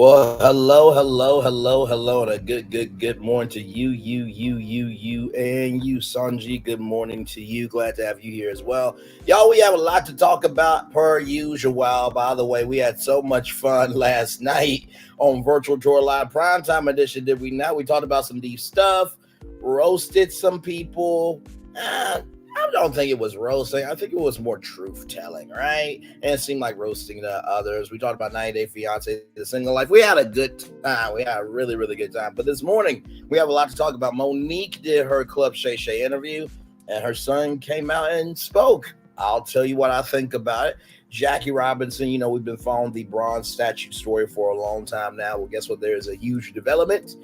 Well, hello, and a good morning to you, and you, Sanji. Good morning to you. Glad to have you here as well. Y'all, we have a lot to talk about per usual. By the way, we had so much fun last night on Virtual Tour Live Primetime Edition, did we not? We talked about some deep stuff, roasted some people. I don't think it was roasting. I think it was more truth telling, right? And it seemed like roasting to others. We talked about 90 Day Fiance, the single life. We had a good time. We had a really good time. But this morning, we have a lot to talk about. Monique did her Club Shay Shay interview, and her son came out and spoke. I'll tell you what I think about it. Jackie Robinson, we've been following the bronze statue story for a long time now. Well, guess what? There is a huge development.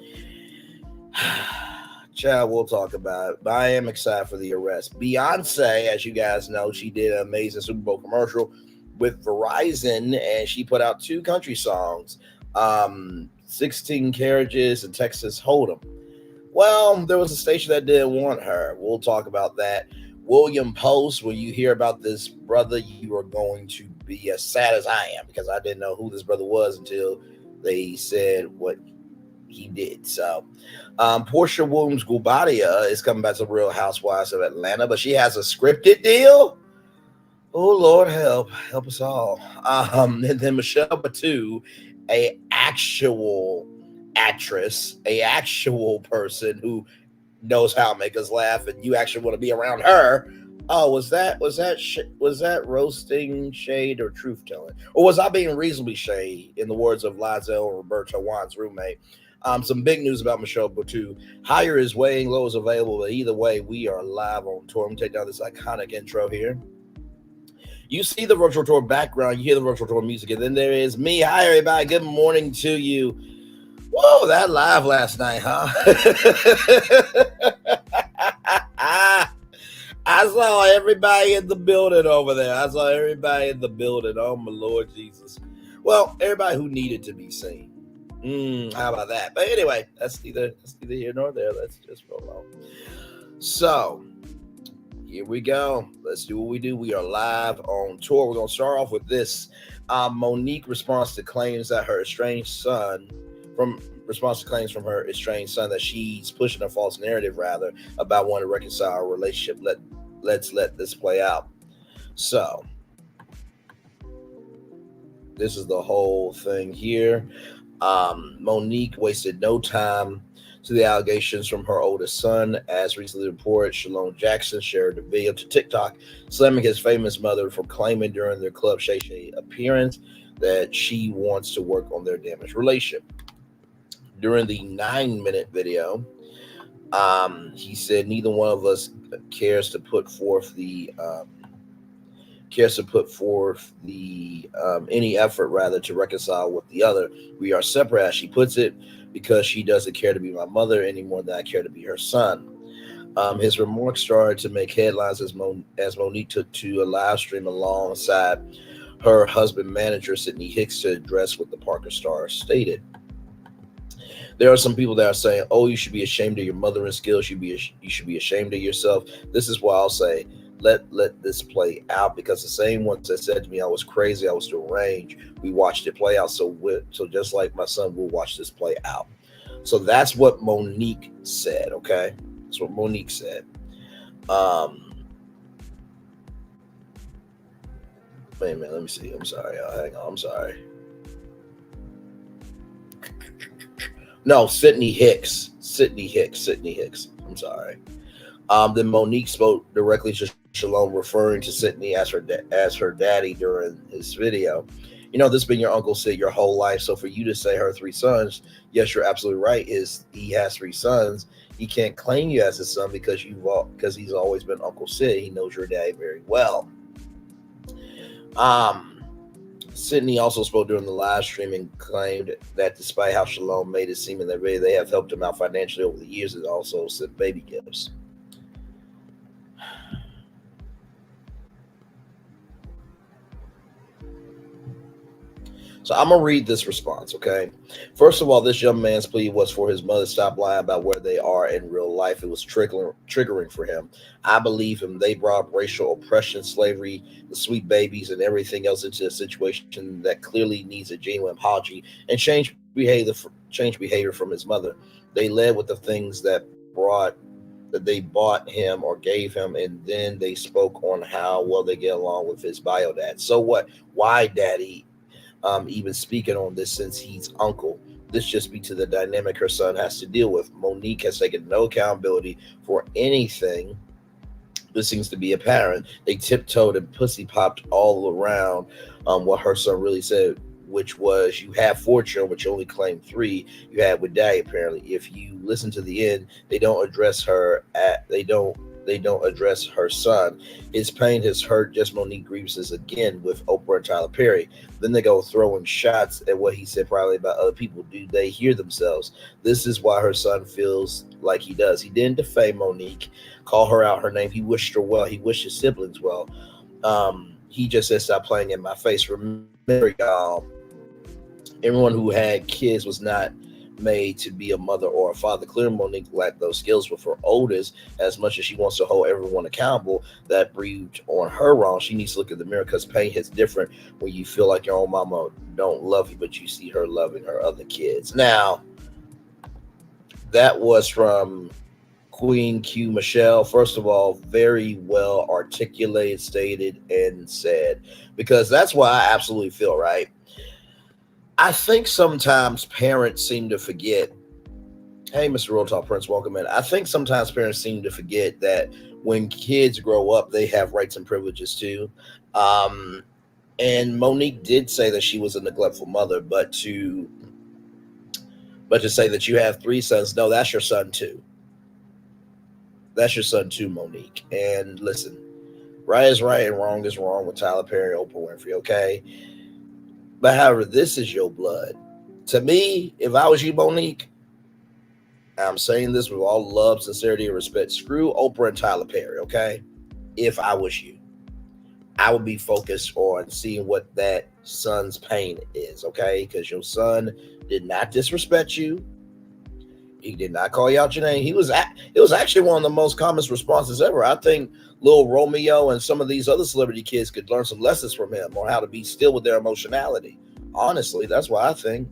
Child, we'll talk about it. But I am excited for the arrest. Beyonce, as you guys know, she did an amazing Super Bowl commercial with Verizon, and she put out two country songs, 16 Carriages and Texas Hold'em. Well, there was a station that didn't want her. We'll talk about that. William Post, when you hear about this brother, you are going to be as sad as I am, because I didn't know who this brother was until they said what he did. So Porsha Williams Guobadia is coming back to Real Housewives of Atlanta, but she has a scripted deal. Oh, Lord, help us all. And then Michelle Buteau, a actual actress, a actual person who knows how to make us laugh, and you actually want to be around her. Oh, was that roasting, shade, or truth telling, or was I being reasonably shade, in the words of Lizelle and Roberto Juan's roommate? Some big news about Michelle Buteau. Higher is weighing, low is available, but either way, we are live on tour. I'm going to take down this iconic intro here. You see the virtual tour background, you hear the virtual tour music, and then there is me. Hi, everybody. Good morning to you. Whoa, that live last night, huh? I saw everybody in the building over there. Oh, my Lord Jesus. Well, everybody who needed to be seen. How about that? But anyway, that's neither here nor there. Let's just roll on. So, here we go. Let's do what we do. We are live on tour. We're going to start off with this. Monique responds to claims from her estranged son that she's pushing a false narrative, rather, about wanting to reconcile a relationship. Let's let this play out. So, this is the whole thing here. Monique wasted no time to the allegations from her oldest son. As recently reported, Shalom Jackson shared a video to TikTok slamming his famous mother for claiming during their Club Shay Shay appearance that she wants to work on their damaged relationship. During the 9-minute video, he said neither one of us cares to put forth any effort, rather, to reconcile with the other. We are separate, as she puts it, because she doesn't care to be my mother any more than I care to be her son. His remarks started to make headlines as Monique took to a live stream alongside her husband manager Sydney Hicks to address what the Parker star stated. There are some people that are saying, "Oh, you should be ashamed of your mothering skills. You should be ashamed of yourself." This is why I'll say, let this play out, because the same ones that said to me I was crazy, I was deranged, we watched it play out. So just like my son, we'll watch this play out. So that's what Monique said. Okay, that's what Monique said. Wait a minute, let me see. I'm sorry. Hang on. I'm sorry. No, Sydney Hicks. I'm sorry. Then Monique spoke directly to Shalom, referring to Sydney as her daddy during his video. This has been your Uncle Sid your whole life. So for you to say her 3 sons, yes, you're absolutely right. He has 3 sons. He can't claim you as his son because he's always been Uncle Sid. He knows your daddy very well. Sydney also spoke during the live stream and claimed that despite how Shalom made it seem in their video, they have helped him out financially over the years and also sent baby gifts. So I'm going to read this response, okay? First of all, this young man's plea was for his mother to stop lying about where they are in real life. It was triggering for him. I believe him. They brought racial oppression, slavery, the sweet babies, and everything else into a situation that clearly needs a genuine apology and change behavior from his mother. They led with the things that they bought him or gave him, and then they spoke on how well they get along with his bio dad. So what? Why daddy even speaking on this since he's uncle? This just speaks to the dynamic her son has to deal with. Monique has taken no accountability for anything. This seems to be apparent. They tiptoed and pussy popped all around what her son really said, which was, "You have four children, but you only claim three. You had with Daddy apparently." If you listen to the end, they don't address her. They don't address her son. His pain, his hurt. Just Monique grievances again with Oprah and Tyler Perry. Then they go throwing shots at what he said probably about other people. Do they hear themselves? This is why her son feels like he does. He didn't defame Monique, call her out her name. He wished her well. He wished his siblings well. He just said, "Stop playing in my face." Remember, y'all, everyone who had kids was not made to be a mother or a father. Clearly, Monique lacked those skills with her oldest. As much as she wants to hold everyone accountable that breathed on her wrong, she needs to look in the mirror, because pain hits different when you feel like your own mama don't love you, but you see her loving her other kids. Now, that was from Queen Q Michelle. First of all, very well articulated, stated, and said, because that's what I absolutely feel, right? I think sometimes parents seem to forget. Hey, Mr. Real Talk Prince, welcome in. I think sometimes parents seem to forget that when kids grow up, they have rights and privileges too. And Monique did say that she was a neglectful mother, but to say that you have three sons, no, that's your son too. That's your son too, Monique. And listen, right is right and wrong is wrong with Tyler Perry and Oprah Winfrey, okay? But however, this is your blood. To me, if I was you, Monique, I'm saying this with all love, sincerity, and respect. Screw Oprah and Tyler Perry, okay? If I was you, I would be focused on seeing what that son's pain is, okay? Because your son did not disrespect you. He did not call you out your name. It was actually one of the most common responses ever. I think Lil Romeo and some of these other celebrity kids could learn some lessons from him on how to be still with their emotionality. Honestly, that's what I think.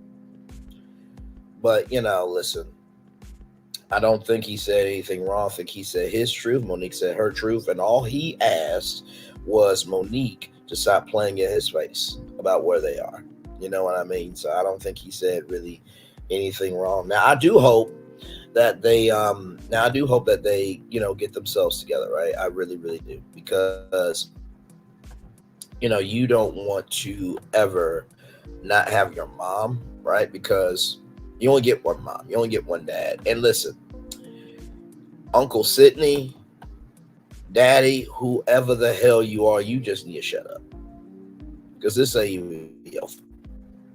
But, listen, I don't think he said anything wrong. I think he said his truth. Monique said her truth. And all he asked was Monique to stop playing in his face about where they are. You know what I mean? So I don't think he said really anything wrong. Now, I do hope that they get themselves together, right? I really, really do. Because, you don't want to ever not have your mom, right? Because you only get one mom. You only get one dad. And listen, Uncle Sidney, Daddy, whoever the hell you are, you just need to shut up. Because this ain't even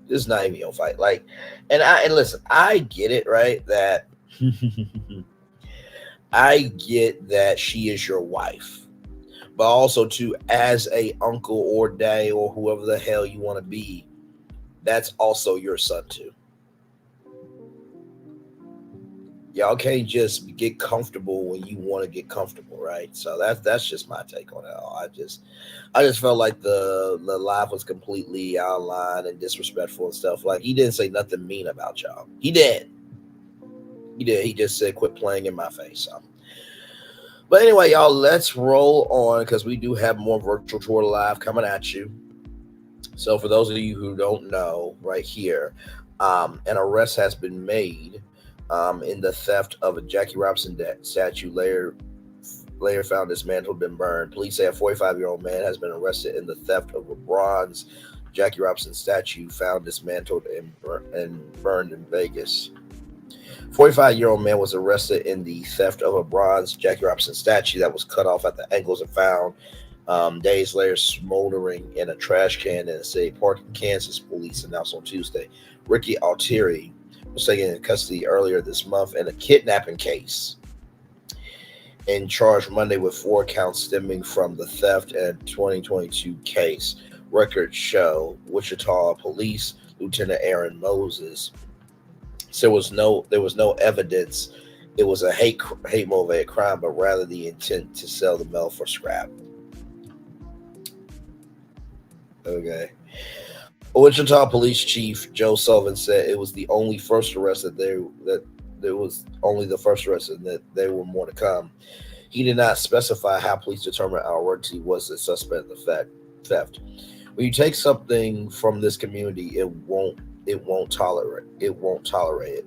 this is not even your fight. Like, and listen, I get it, right? That I get that she is your wife. But also too, as a uncle or daddy or whoever the hell you want to be, that's also your son too. Y'all can't just get comfortable when you want to get comfortable, right? So that's just my take on it all. I just felt like the live was completely out of line and disrespectful and stuff. Like, he didn't say nothing mean about y'all. He did. He just said, "Quit playing in my face." So. But anyway, y'all, let's roll on, because we do have more virtual tour live coming at you. So for those of you who don't know, right here, an arrest has been made in the theft of a Jackie Robinson statue, later found dismantled and burned. Police say a 45-year-old man has been arrested in the theft of a bronze Jackie Robinson statue found dismantled and burned in Vegas. 45-year-old man was arrested in the theft of a bronze Jackie Robinson statue that was cut off at the ankles and found days later smoldering in a trash can in a city park in Kansas, police announced on Tuesday. Ricky Altieri was taken into custody earlier this month in a kidnapping case and charged Monday with 4 counts stemming from the theft and 2022 case. Records show Wichita Police Lieutenant Aaron Moses said there was no evidence it was a hate motivated crime, but rather the intent to sell the mail for scrap. Okay. Wichita Police Chief Joe Sullivan said it was the only first arrest that there was only the first arrest and that there were more to come. He did not specify how police determined Alberti was the suspect in the theft. When you take something from this community, it won't tolerate it.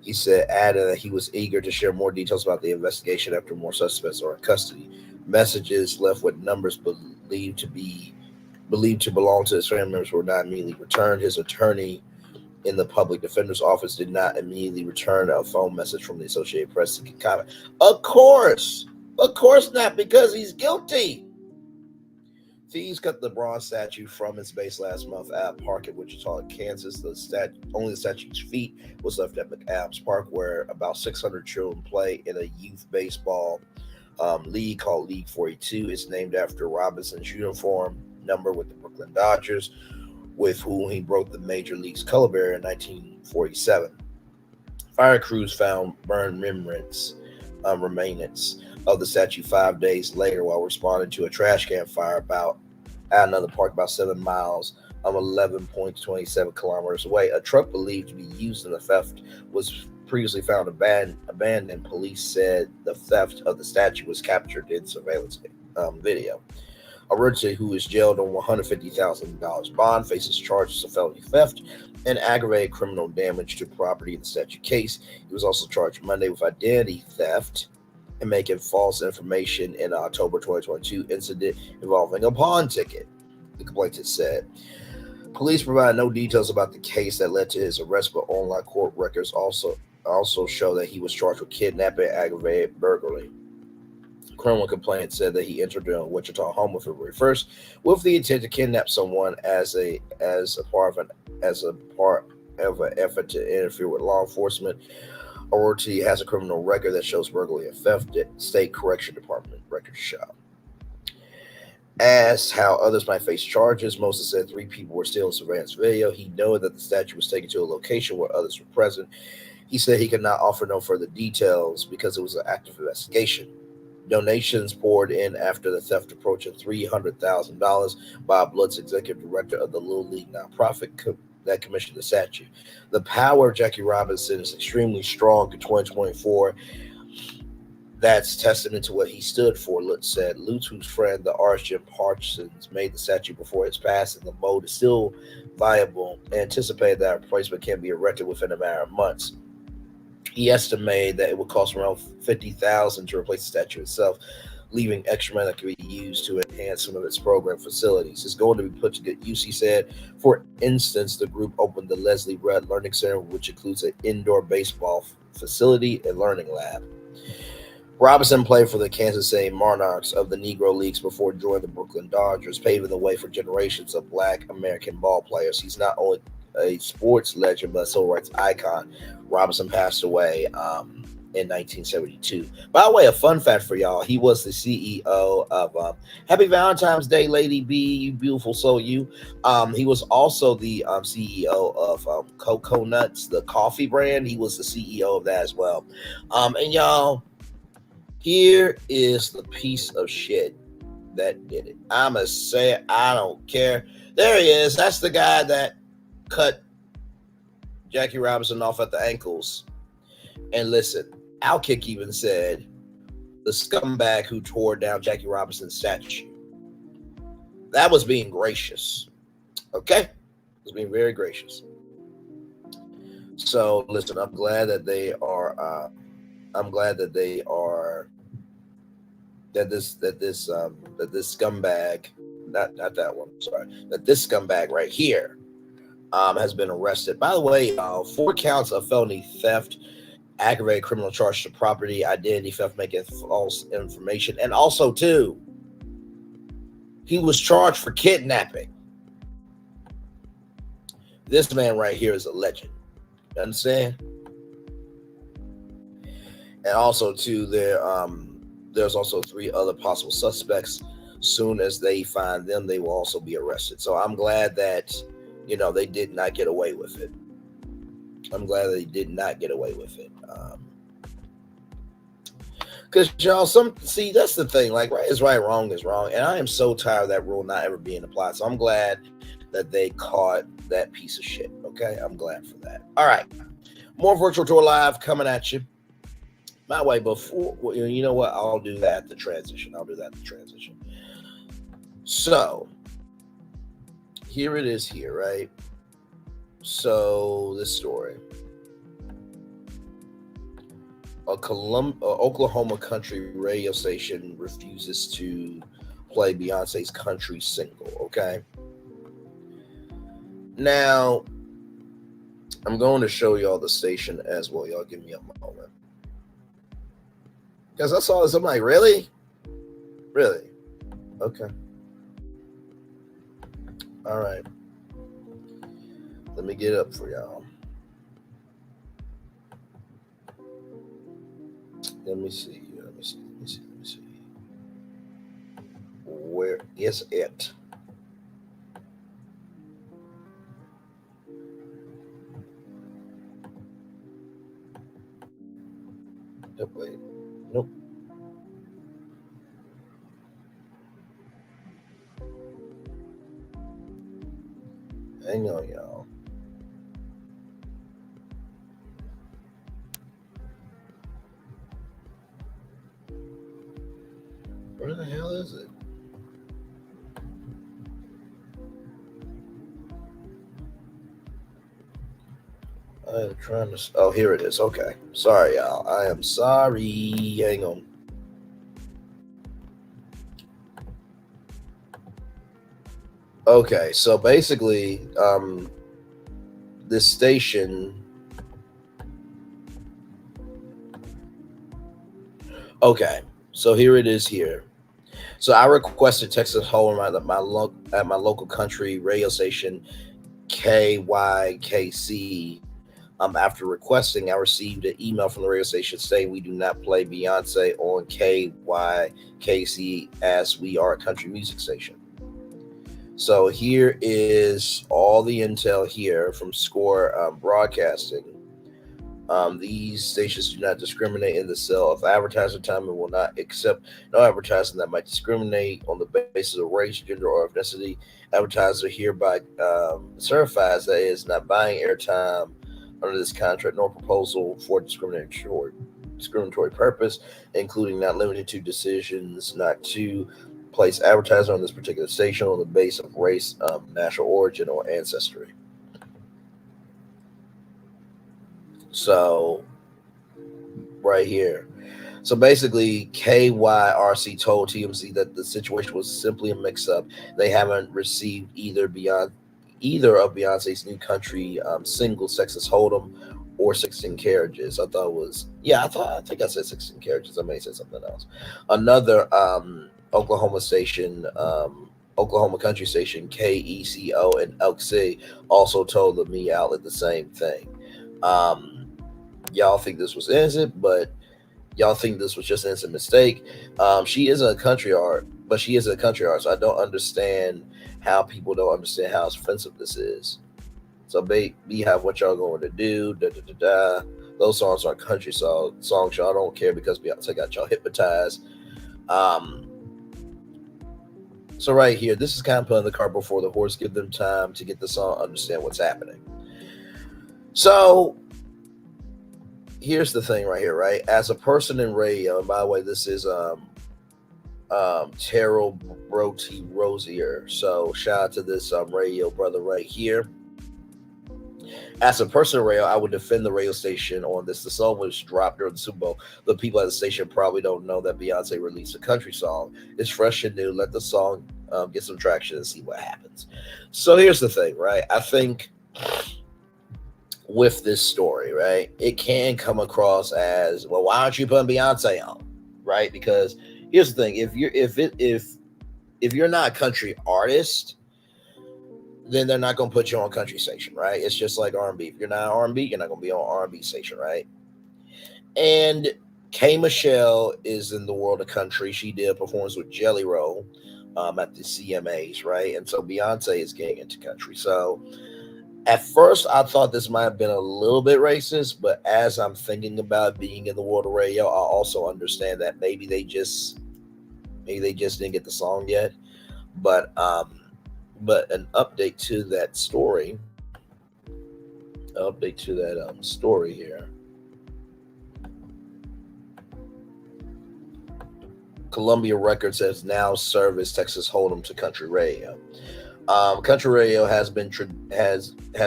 He said, added that he was eager to share more details about the investigation after more suspects are in custody. Messages left with numbers believed to belong to his family members were not immediately returned. His attorney in the public defender's office did not immediately return a phone message from the Associated Press to comment. Of course not, because he's guilty. Thieves cut the bronze statue from its base last month at Park in Wichita, Kansas. Only the statue's feet was left at McAdams Park, where about 600 children play in a youth baseball league called League 42. It's named after Robinson's uniform number with the Brooklyn Dodgers, with whom he broke the Major League's color barrier in 1947. Fire crews found burned remains of the statue 5 days later while responding to a trash can fire at another park about 7 miles, 11.27 kilometers away. A truck believed to be used in the theft was previously found abandoned. Police said the theft of the statue was captured in surveillance video. Alberti, who is jailed on $150,000 bond, faces charges of felony theft and aggravated criminal damage to property in the statue case. He was also charged Monday with identity theft and making false information in an October 2022 incident involving a pawn ticket, the complainant said. Police provide no details about the case that led to his arrest, but online court records also show that he was charged with kidnapping and aggravated burglary. Criminal complaint said that he entered a Wichita home on February 1st with the intent to kidnap someone as a part of an effort to interfere with law enforcement. Alberti has a criminal record that shows burglary and theft at State Correction Department record show. Asked how others might face charges, Moses said 3 people were still in surveillance video. He noted that the statue was taken to a location where others were present. He said he could not offer no further details because it was an active investigation. Donations poured in after the theft, approaching $300,000. Bob Lutz, executive director of the Little League nonprofit that commissioned the statue. The power of Jackie Robinson is extremely strong in 2024. That's testament to what he stood for, Lutz said. Lutz, whose friend, the artist Jim Parsons, made the statue before its passing. The mold is still viable and anticipated that a replacement can be erected within a matter of months. He estimated that it would cost around $50,000 to replace the statue itself, leaving extra money that could be used to enhance some of its program facilities. It's going to be put to good use, he said. For instance, the group opened the Leslie Rudd Learning Center, which includes an indoor baseball facility and learning lab. Robinson played for the Kansas City Monarchs of the Negro Leagues before joining the Brooklyn Dodgers, paving the way for generations of Black American ball players. He's not only a sports legend, but a civil rights icon. Robinson passed away in 1972. By the way, a fun fact for y'all, he was the CEO of Happy Valentine's Day, Lady B, you beautiful soul, you. He was also the CEO of Cocoa Nuts, the coffee brand. He was the CEO of that as well. And y'all, here is the piece of shit that did it. I'ma say it, I don't care. There he is. That's the guy that cut Jackie Robinson off at the ankles. And listen, Outkick even said the scumbag who tore down Jackie Robinson's statue. That was being gracious. Okay? It was being very gracious. So listen, I'm glad that this scumbag, not that one, sorry, that this scumbag right here has been arrested. By the way, 4 counts of felony theft, aggravated criminal charge to property, identity theft, making false information, and also too, he was charged for kidnapping. This man right here is a legend. You understand? And also too, there's also 3 other possible suspects. Soon as they find them, they will also be arrested. So I'm glad that they did not get away with it. I'm glad they did not get away with it. Because y'all, that's the thing. Like, right is right, wrong is wrong, and I am so tired of that rule not ever being applied. So I'm glad that they caught that piece of shit. Okay, I'm glad for that. All right, more virtual tour live coming at you. My way before, well, you know what? I'll do that at the transition. So here it is here, right? So this story. A Oklahoma country radio station refuses to play Beyonce's country single, okay? Now, I'm going to show y'all the station as well. Y'all give me a moment. Because I saw this, I'm like, really? Really? Okay. All right. Let me get up for y'all. Let me see. Where is it? Nope, wait. Nope. Hang on, y'all. Where the hell is it? I am trying to. Oh, here it is. Okay. Sorry, y'all. I am sorry. Hang on. Okay, so basically, this station. Okay, so here it is here. So I requested Texas Hold'em at my local country radio station, KYKC. After requesting, I received an email from the radio station saying we do not play Beyonce on KYKC as we are a country music station. So here is all the intel here from Score Broadcasting. These stations do not discriminate in the sale of advertising time and will not accept no advertising that might discriminate on the basis of race, gender, or ethnicity. Advertiser hereby certifies that it is not buying airtime under this contract nor proposal for discriminatory purpose, including not limited to decisions not to place advertising on this particular station on the basis of race, national origin, or ancestry. So, right here. So basically, KYRC told TMZ that the situation was simply a mix-up. They haven't received either of Beyonce's new country single, "Texas Hold'em" or "16 Carriages." I think I said 16 Carriages. I may say something else. Another Oklahoma station, Oklahoma country station, KECO in Elk City, also told the Me outlet the same thing. Y'all think this was innocent, but y'all think this was just an innocent mistake. She is a country art, so I don't understand how people don't understand how offensive this is. So, Beehive, what y'all going to do? Da, da, da, da. Those songs are country songs y'all don't care because Beyonce got y'all hypnotized. So right here, this is kind of putting the cart before the horse. Give them time to get the song, understand what's happening. So here's the thing right here, right? As a person in radio, and by the way, this is Terrell Broti Rosier. So shout out to this radio brother right here. As a person in radio, I would defend the radio station on this. The song was dropped during the Super Bowl. The people at the station probably don't know that Beyonce released a country song. It's fresh and new. Let the song get some traction and see what happens. So here's the thing, right? I think with this story, right, it can come across as, well, why aren't you putting Beyonce on, right? Because here's the thing: if you're not a country artist, then they're not going to put you on country station, right? It's just like R&B. If you're not R&B, you're not going to be on R&B station, right? And K. Michelle is in the world of country. She did a performance with Jelly Roll at the CMAs, right? And so Beyonce is getting into country. So at first, I thought this might have been a little bit racist, but as I'm thinking about being in the world of radio, I also understand that maybe they just didn't get the song yet. But an update to that story Update to that story here. Columbia Records has now serviced Texas Hold'em to country radio. Country radio has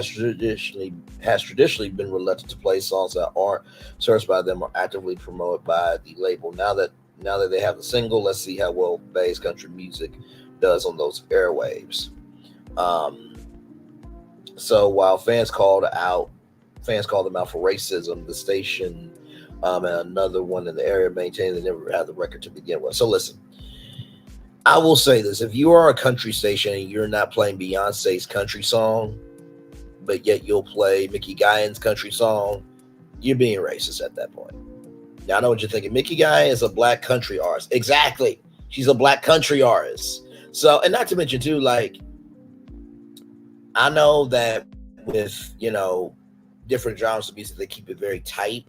traditionally been reluctant to play songs that aren't serviced by them or actively promoted by the label. Now that they have the single, let's see how well bass country music does on those airwaves. Um, so while fans called them out for racism, the station and another one in the area maintained they never had the record to begin with. So listen, I will say this: if you are a country station and you're not playing Beyonce's country song, but yet you'll play Mickey Guyan's country song, you're being racist at that point. Now I know what you're thinking. Mickey Guyan is a black country artist. Exactly. She's a black country artist. So, and not to mention too, like, I know that with, different genres of music, they keep it very tight.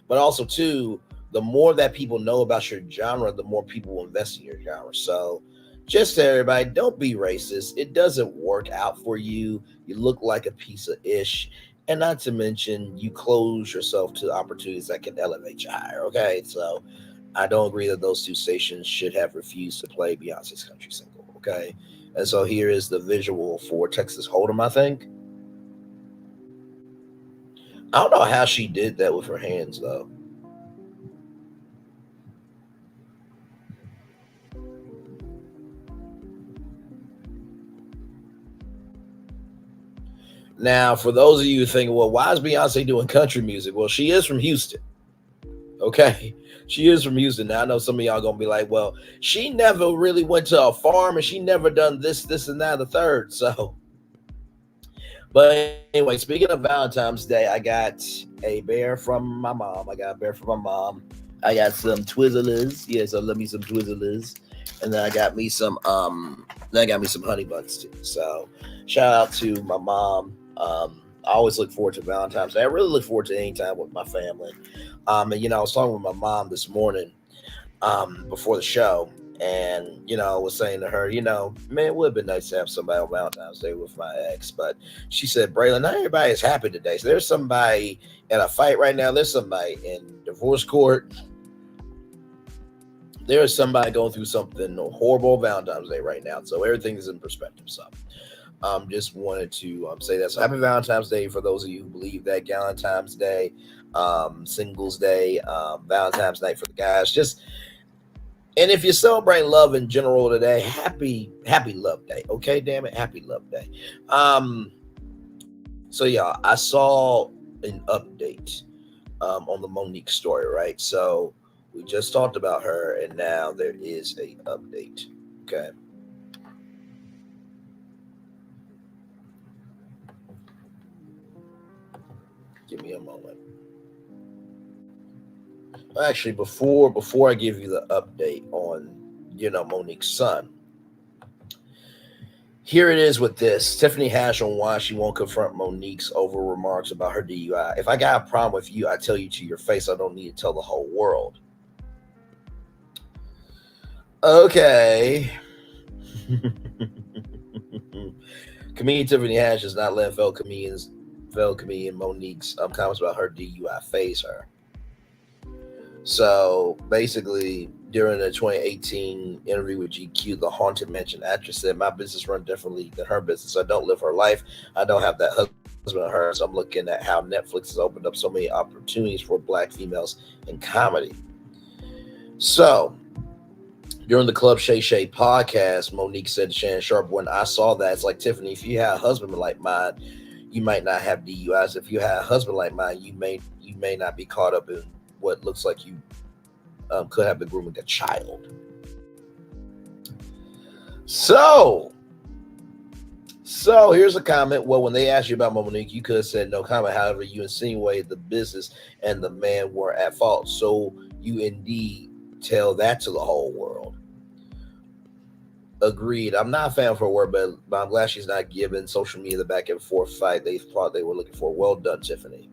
But also too, the more that people know about your genre, the more people will invest in your genre. So just to everybody, don't be racist. It doesn't work out for you. You look like a piece of ish. And not to mention, you close yourself to opportunities that can elevate you higher. Okay. So I don't agree that those two stations should have refused to play Beyonce's country single. Okay. And so here is the visual for Texas Hold'em, I think. I don't know how she did that with her hands, though. Now, for those of you thinking, well, why is Beyonce doing country music? Well, she is from Houston. Okay. She is from Houston. Now, I know some of y'all going to be like, well, she never really went to a farm and she never done this, and that, the third. So, but anyway, speaking of Valentine's Day, I got a bear from my mom. I got some Twizzlers. Yeah, so love me some Twizzlers. And then I got me some honey buns too. So shout out to my mom. I always look forward to Valentine's Day. I really look forward to any time with my family. And I was talking with my mom this morning, before the show, and I was saying to her, man, it would have been nice to have somebody on Valentine's Day with my ex. But she said, Braylon, not everybody is happy today. So there's somebody in a fight right now. There's somebody in divorce court. There's somebody going through something horrible Valentine's Day right now. So everything is in perspective. So just wanted to say that. So happy Valentine's Day for those of you who believe that. Valentine's Day, Singles Day, Valentine's Night for the guys. And if you're celebrating love in general today, happy Love Day. Okay, damn it, happy Love Day. So yeah, I saw an update on the Monique story, right? So we just talked about her, and now there is a update. Okay. Give me a moment. Actually, before I give you the update on, Monique's son, here it is with this. Tiffany Hash on why she won't confront Monique's over remarks about her DUI. If I got a problem with you, I tell you to your face. I don't need to tell the whole world. Okay. Comedian Tiffany Hash is not letting fellow comedian Monique's comments about her DUI phase her. So basically, during the 2018 interview with GQ, the Haunted Mansion actress said, my business run differently than her business. I don't live her life. I don't have that husband of hers. I'm looking at how Netflix has opened up so many opportunities for Black females in comedy. So during the Club Shay Shay podcast, Monique said to Shannon Sharp, when I saw that, it's like, Tiffany, if you had a husband like mine, you might not have DUIs. If you had a husband like mine, you may not be caught up in what looks like you could have been grooming a child. So here's a comment. Well, when they asked you about Monique, you could have said no comment. However, you insinuated the business and the man were at fault. So you indeed tell that to the whole world. Agreed. I'm not a fan for her, but I'm glad she's not giving social media the back and forth fight they thought they were looking for. Well done, Tiffany.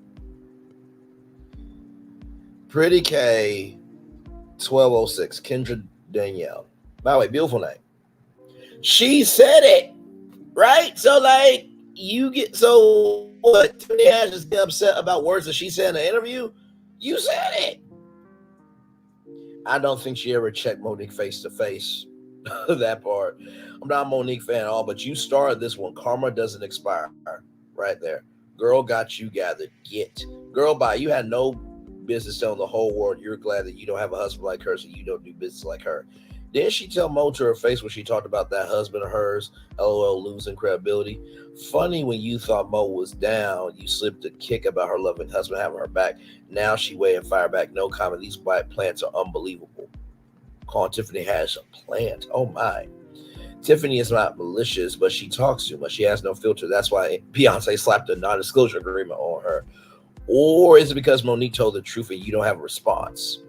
Pretty K 1206, Kendra Danielle. By the way, beautiful name. She said it, right? So, like, You get so what? Tiffany Haddish just get upset about words that she said in the interview. You said it. I don't think she ever checked Monique face to face. That part. I'm not a Monique fan at all, but you started this one. Karma doesn't expire. Right there. Girl got you gathered. Get. Girl, bye. You had no business telling the whole world you're glad that you don't have a husband like her, so you don't do business like her. Didn't she tell Mo to her face when she talked about that husband of hers, LOL, losing credibility? Funny when you thought Mo was down, you slipped a kick about her loving husband having her back. Now she waiting fire back. No comment. These black plants are unbelievable. Calling Tiffany Haddish a plant. Oh my. Tiffany is not malicious, but she talks too much. She has no filter. That's why Beyonce slapped a non-disclosure agreement on her. Or is it because Monique told the truth and you don't have a response?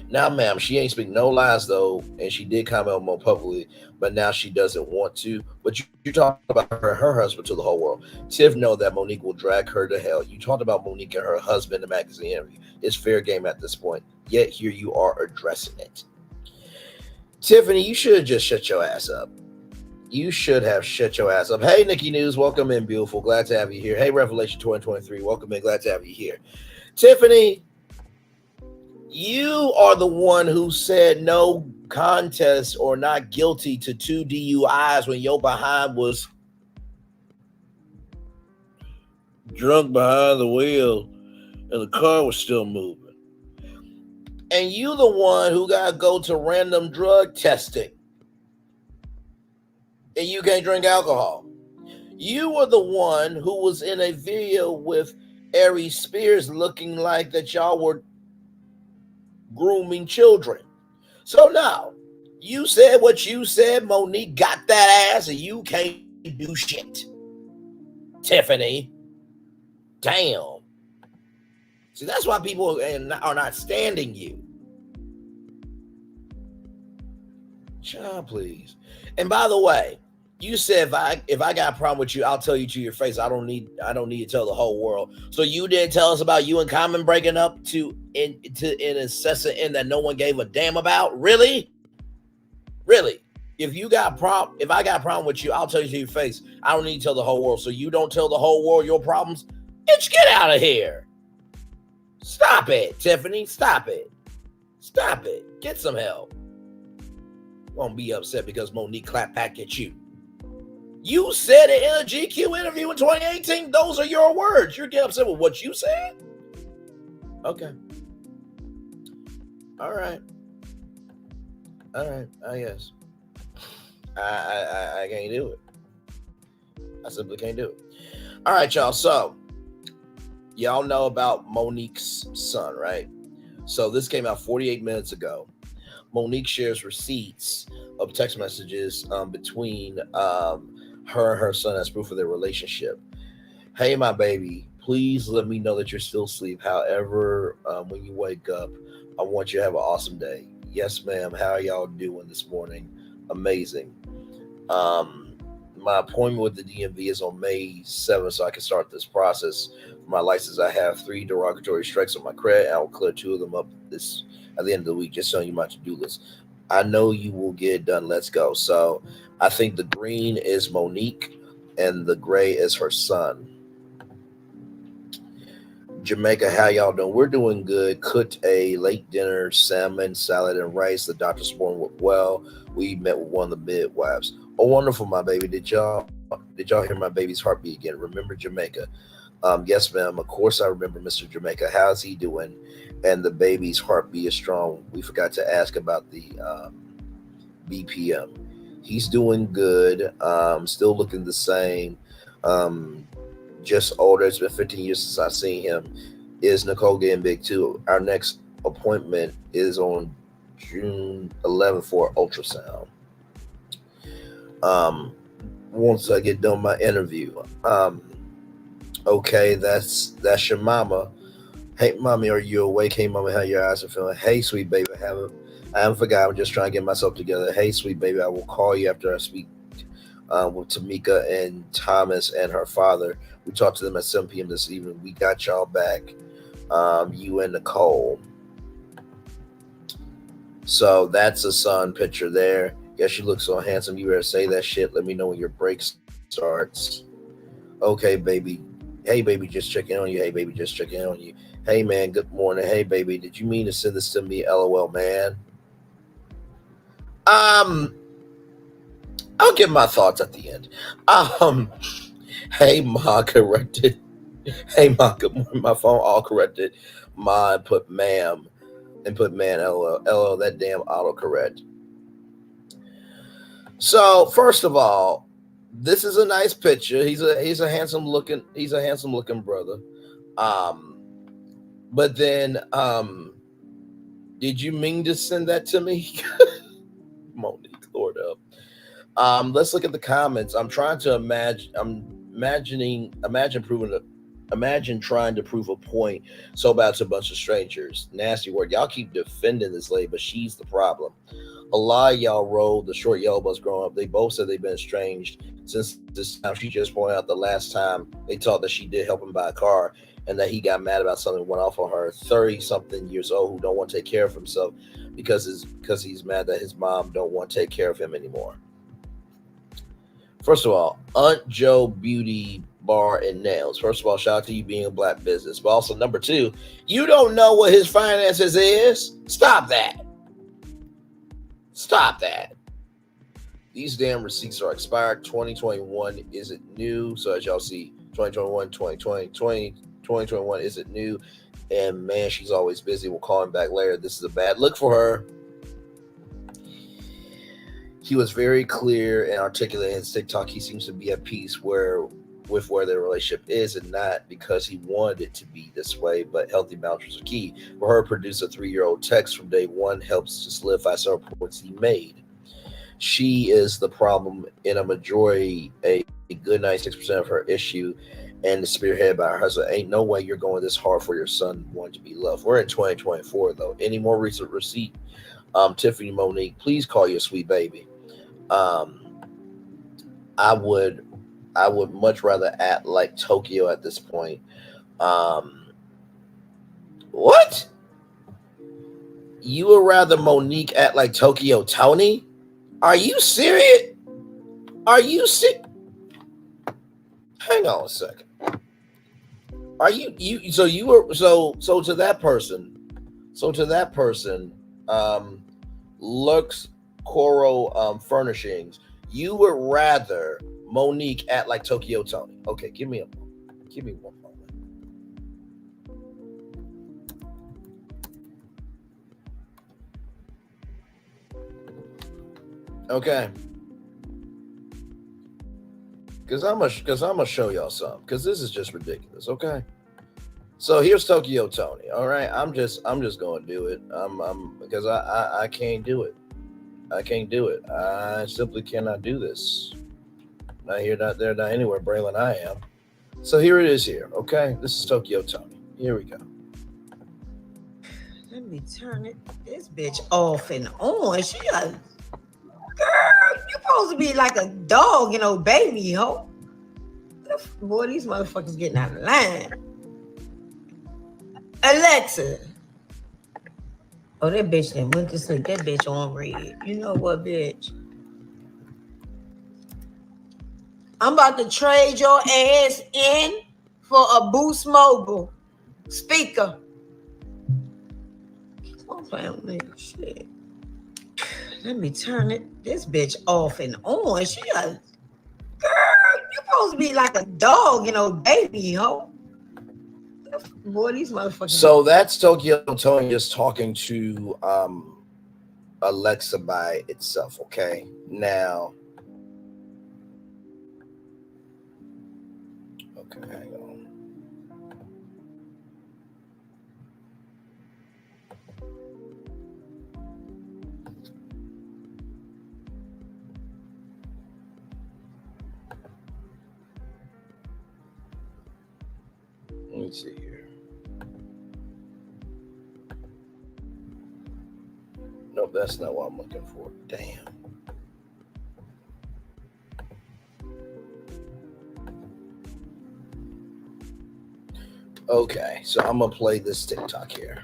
Now, ma'am, she ain't speak no lies, though, and she did comment more publicly, but now she doesn't want to. But you talked about her husband to the whole world. Tiff know that Monique will drag her to hell. You talked about Monique and her husband in the magazine interview. It's fair game at this point, yet here you are addressing it. Tiffany, you should have just shut your ass up. You should have shut your ass up. Hey, Nikki News, welcome in, beautiful. Glad to have you here. Hey, Revelation 2023, welcome in. Glad to have you here. Tiffany, you are the one who said no contest or not guilty to 2 DUIs when your behind was drunk behind the wheel and the car was still moving. And you the one who got to go to random drug testing. And you can't drink alcohol. You were the one who was in a video with Ari Spears looking like that y'all were grooming children. So now, you said what you said. Monique got that ass and you can't do shit. Tiffany. Damn. See, that's why people are not standing you. Child, please. And by the way, you said if I got a problem with you, I'll tell you to your face. I don't need to tell the whole world. So you didn't tell us about you and Common breaking up to an incessant end that no one gave a damn about? Really? Really? If I got a problem with you, I'll tell you to your face. I don't need to tell the whole world. So you don't tell the whole world your problems? Bitch, get out of here. Stop it, Tiffany. Stop it. Stop it. Get some help. Won't be upset because Monique clapped back at you. You said it in a GQ interview in 2018. Those are your words. You're getting upset with what you said? Okay. All right. I guess. I can't do it. I simply can't do it. All right, y'all. So, y'all know about Monique's son, right? So this came out 48 minutes ago. Monique shares receipts of text messages between her and her son as proof of their relationship. Hey, my baby, please let me know that you're still asleep. However, when you wake up, I want you to have an awesome day. Yes, ma'am. How are y'all doing this morning? Amazing. My appointment with the DMV is on May 7th, so I can start this process. For my license, I have 3 derogatory strikes on my credit. I will clear 2 of them up at the end of the week, just showing you my to-do list. I know you will get it done. Let's go. So I think the green is Monique and the gray is her son. Jamaica, how y'all doing? We're doing good. Cooked a late dinner, salmon, salad, and rice. The doctor's born well. We met with one of the midwives. Oh, wonderful, my baby. Did y'all hear my baby's heartbeat again? Remember Jamaica? Yes, ma'am. Of course I remember Mr. Jamaica. How's he doing? And the baby's heartbeat is strong. We forgot to ask about the BPM. He's doing good. Still looking the same. Just older. It's been 15 years since I've seen him. Is Nicole getting big too? Our next appointment is on June 11th for ultrasound. Once I get done my interview. Okay, that's your mama. Hey, mommy, are you awake? Hey, mommy, how your eyes are feeling? Hey, sweet baby, I haven't forgot. I'm just trying to get myself together. Hey, sweet baby, I will call you after I speak with Tamika and Thomas and her father. We talked to them at 7 p.m. this evening. We got y'all back, you and Nicole. So that's a son picture there. Guess you look so handsome. You better say that shit. Let me know when your break starts. Okay, baby. Hey, baby, just checking on you. Hey, baby, just checking on you. Hey, man, good morning. Hey, baby, did you mean to send this to me? LOL, man. Um, I'll give my thoughts at the end. Um, hey, ma, corrected. Hey, ma, good morning. My phone all corrected. Ma, put ma'am and put man, LOL. LOL, that damn autocorrect. So, first of all, this is a nice picture. He's a handsome looking brother. Um, but then did you mean to send that to me? Monique, Lord up. Let's look at the comments. I'm trying to imagine. Imagine trying to prove a point so bad to a bunch of strangers. Nasty word. Y'all keep defending this lady, but she's the problem. A lot of y'all rode the short yellow bus growing up. They both said they've been estranged since this time. She just pointed out the last time they thought that she did help him buy a car and that he got mad about something that went off on her. 30-something years old who don't want to take care of himself because he's mad that his mom don't want to take care of him anymore. First of all, Aunt Joe Beauty Bar and Nails. First of all, shout out to you being a black business. But also, number two, you don't know what his finances is? Stop that. Stop that. These damn receipts are expired. 2021 isn't new. So as y'all see, 2021, 2020, 2021 isn't new. And man, she's always busy. We'll call him back later. This is a bad look for her. He was very clear and articulate in his TikTok. He seems to be at peace with where their relationship is, and not because he wanted it to be this way, but healthy boundaries are key. For her to produce a 3-year-old text from day one helps to solidify some points he made. She is the problem in a majority, a good 96% of her issue, and the spearhead by her husband. Ain't no way you're going this hard for your son wanting to be loved. We're in 2024 though. Any more recent receipt? Tiffany Monique, please call your sweet baby. I would much rather act like Tokyo at this point. What? You would rather Monique act like Tokyo Tony? Are you serious? Are you sick? Hang on a second. Are you so you were so to that person? So to that person, Lux Coro Furnishings, you would rather Monique act like Tokyo Tony. Okay, give me one moment. Okay. Cause I'm gonna show y'all something. Cause this is just ridiculous. Okay. So here's Tokyo Tony. All right. I'm just gonna do it. Because I can't do it. I can't do it. I simply cannot do this. Not here, not there, not anywhere. Braylon, I am. So here it is here. Okay. This is Tokyo Tony. Here we go. Let me turn this bitch off and on. She got, girl, you supposed to be like a dog, baby, ho. Boy, these motherfuckers getting out of line. Alexa. Oh, that bitch then went to sleep. That bitch on red. You know what, bitch? I'm about to trade your ass in for a Boost Mobile speaker. I'm playing with me. Shit. Let me turn this bitch off and on. She got, girl, you supposed to be like a dog, baby, ho. Boy, these motherfuckers. So that's Tokyo Tony just talking to Alexa by itself. Okay, now. Okay, hang on. Let me see here. Nope, that's not what I'm looking for. Damn. Okay, so I'm gonna play this TikTok here.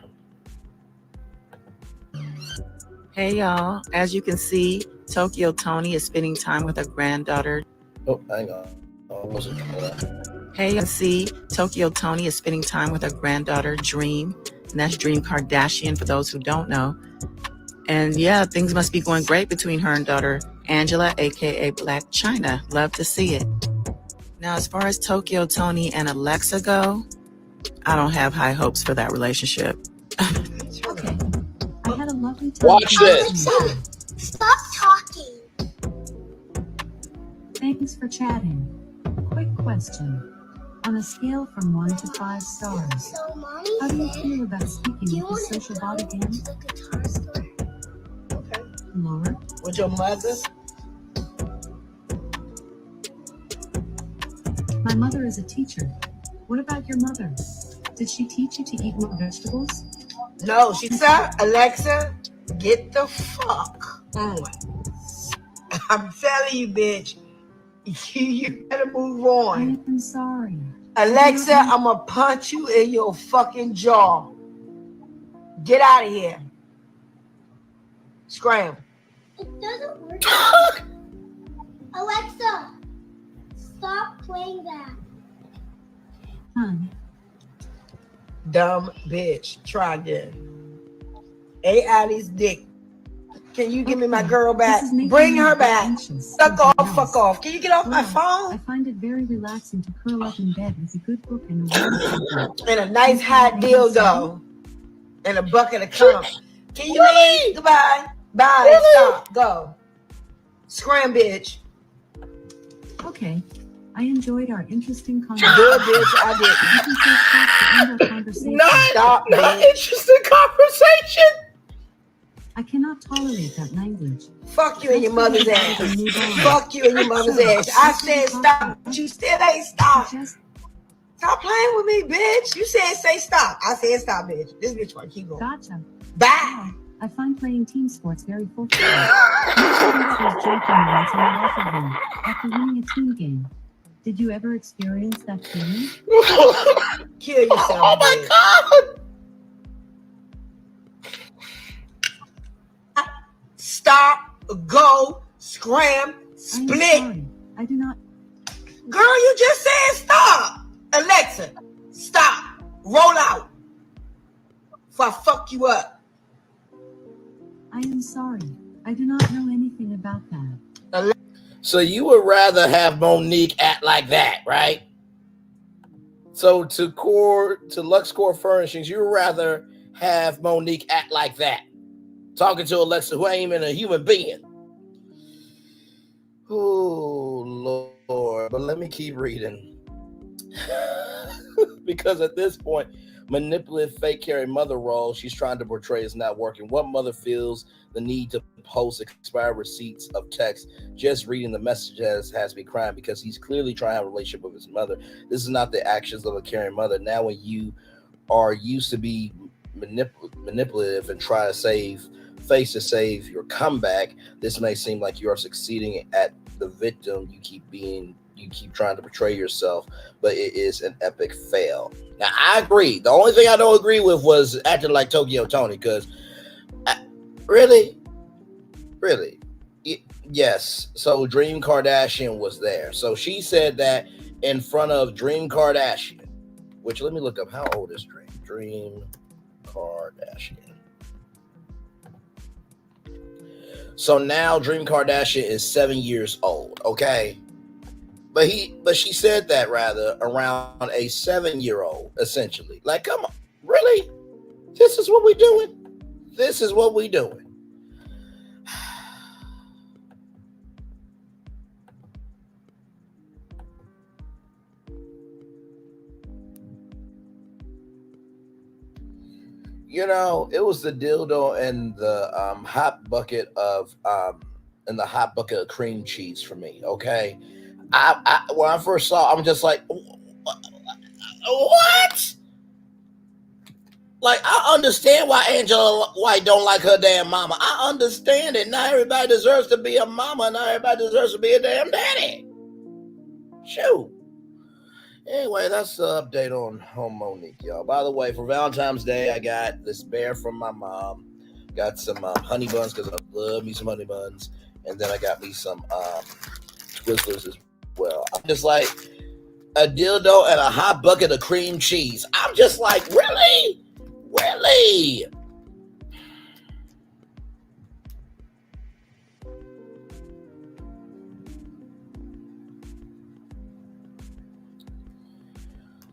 Hey y'all, as you can see, Tokyo Tony is spending time with her granddaughter. Oh, hang on. I wasn't trying to. Hey, you can see Tokyo Tony is spending time with her granddaughter Dream, and that's Dream Kardashian for those who don't know. And yeah, things must be going great between her and daughter Angela, aka Black China. Love to see it. Now, as far as Tokyo Tony and Alexa go, I don't have high hopes for that relationship. Okay. I had a lovely time. Watch this. Alexa, stop talking. Thanks for chatting. Quick question. On a scale from 1 to 5 stars, So, Mommy how do you said, feel about do speaking you with the want social to bot go again? to the guitar store? Okay. Lower? With your mother? My mother is a teacher. What about your mother? Did she teach you to eat more vegetables? No, she said, Alexa, get the fuck on. I'm telling you, bitch. You better move I on. am sorry. Alexa, I'm gonna punch you in your fucking jaw. Get out of here. Scram. It doesn't work. Alexa, stop playing that. Hun, Dumb bitch. Try again. Ate Allie's dick. Can you give me my okay, girl back? this is making Bring me her a bit back. anxious. Fuck Something off, else. fuck off. Can you get off my Well, I phone? find it very relaxing to curl up in bed with a good book and a warm blanket. And a nice hot dildo. And a bucket of cum. Can you Really? leave? Goodbye. Bye. Really? Stop. Go. Scram, bitch. Okay. I enjoyed our interesting conversation. Good, bitch. I You can say stop to end our conversation. Stop, Not bitch. interesting conversation. I cannot tolerate that language. Fuck you and your mother's ass. Move on. Fuck you and your mother's ass. I said stop, but you still ain't stop. Just Stop playing with me, bitch. You said say stop. I said stop, bitch. This bitch want to keep going. gotcha. Bye. I find playing team sports very fulfilling. My students was joking once in the locker room after winning a team game. Did you ever experience that feeling? Kill yourself, Oh my bitch. God. Stop, go, scram, I am split. sorry. I do not. Girl, you just said stop. Alexa, stop. Roll out. Before I fuck you up. I am sorry. I do not know anything about that. So you would rather have Monique act like that, right? So to Lux Core Furnishings, you would rather have Monique act like that, talking to Alexa, who ain't even a human being. Oh Lord, but let me keep reading because at this point, manipulative fake carry mother role she's trying to portray is not working. What mother feels the need to post expired receipts of text just reading the messages has me crying because he's clearly trying to have a relationship with his mother. This is not the actions of a caring mother. Now when you are used to be manipulative and try to save your comeback, this may seem like you are succeeding at the victim you keep trying to portray yourself, but it is an epic fail. Now I agree. The only thing I don't agree with was acting like Tokyo Tony, because really, yes. So Dream Kardashian was there. So she said that in front of Dream Kardashian, which let me look up, how old is Dream? Dream Kardashian. So now Dream Kardashian is 7 years old, okay? But she said that rather around a 7-year-old, essentially. Like, come on, really? This is what we doing? This is what we doing. You know, it was the dildo and the hot bucket of cream cheese for me. Okay, I when I first saw, I'm just like, what? Like, I understand why Angela White don't like her damn mama. I understand it. Not everybody deserves to be a mama. Not everybody deserves to be a damn daddy. Shoot. Anyway, that's the update on Monique, y'all. By the way, for Valentine's Day, I got this bear from my mom. Got some honey buns because I love me some honey buns. And then I got me some Twizzlers as well. I'm just like, a dildo and a hot bucket of cream cheese. I'm just like, really? Really?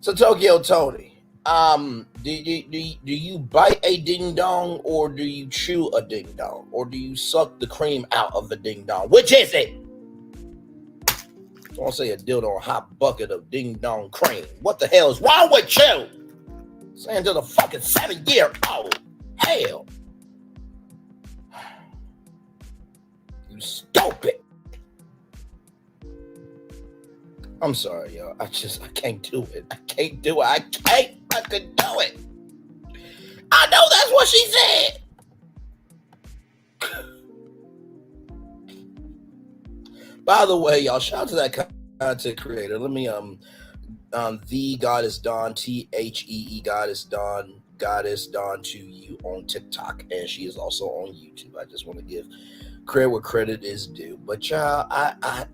So Tokyo Tony, do you bite a ding dong, or do you chew a ding dong, or do you suck the cream out of the ding dong? Which is it? I want to say a dildo or a hot bucket of ding dong cream. What the hell is wrong with you? Saying to the fucking 7-year-old. Hell. You stupid. I'm sorry, y'all. I can't do it. I can't do it. I could do it. I know that's what she said. By the way, y'all, shout out to that content creator. Let me the Goddess Dawn, THEE Goddess Dawn, Goddess Dawn to you on TikTok, and she is also on YouTube. I just want to give credit where credit is due. But y'all, I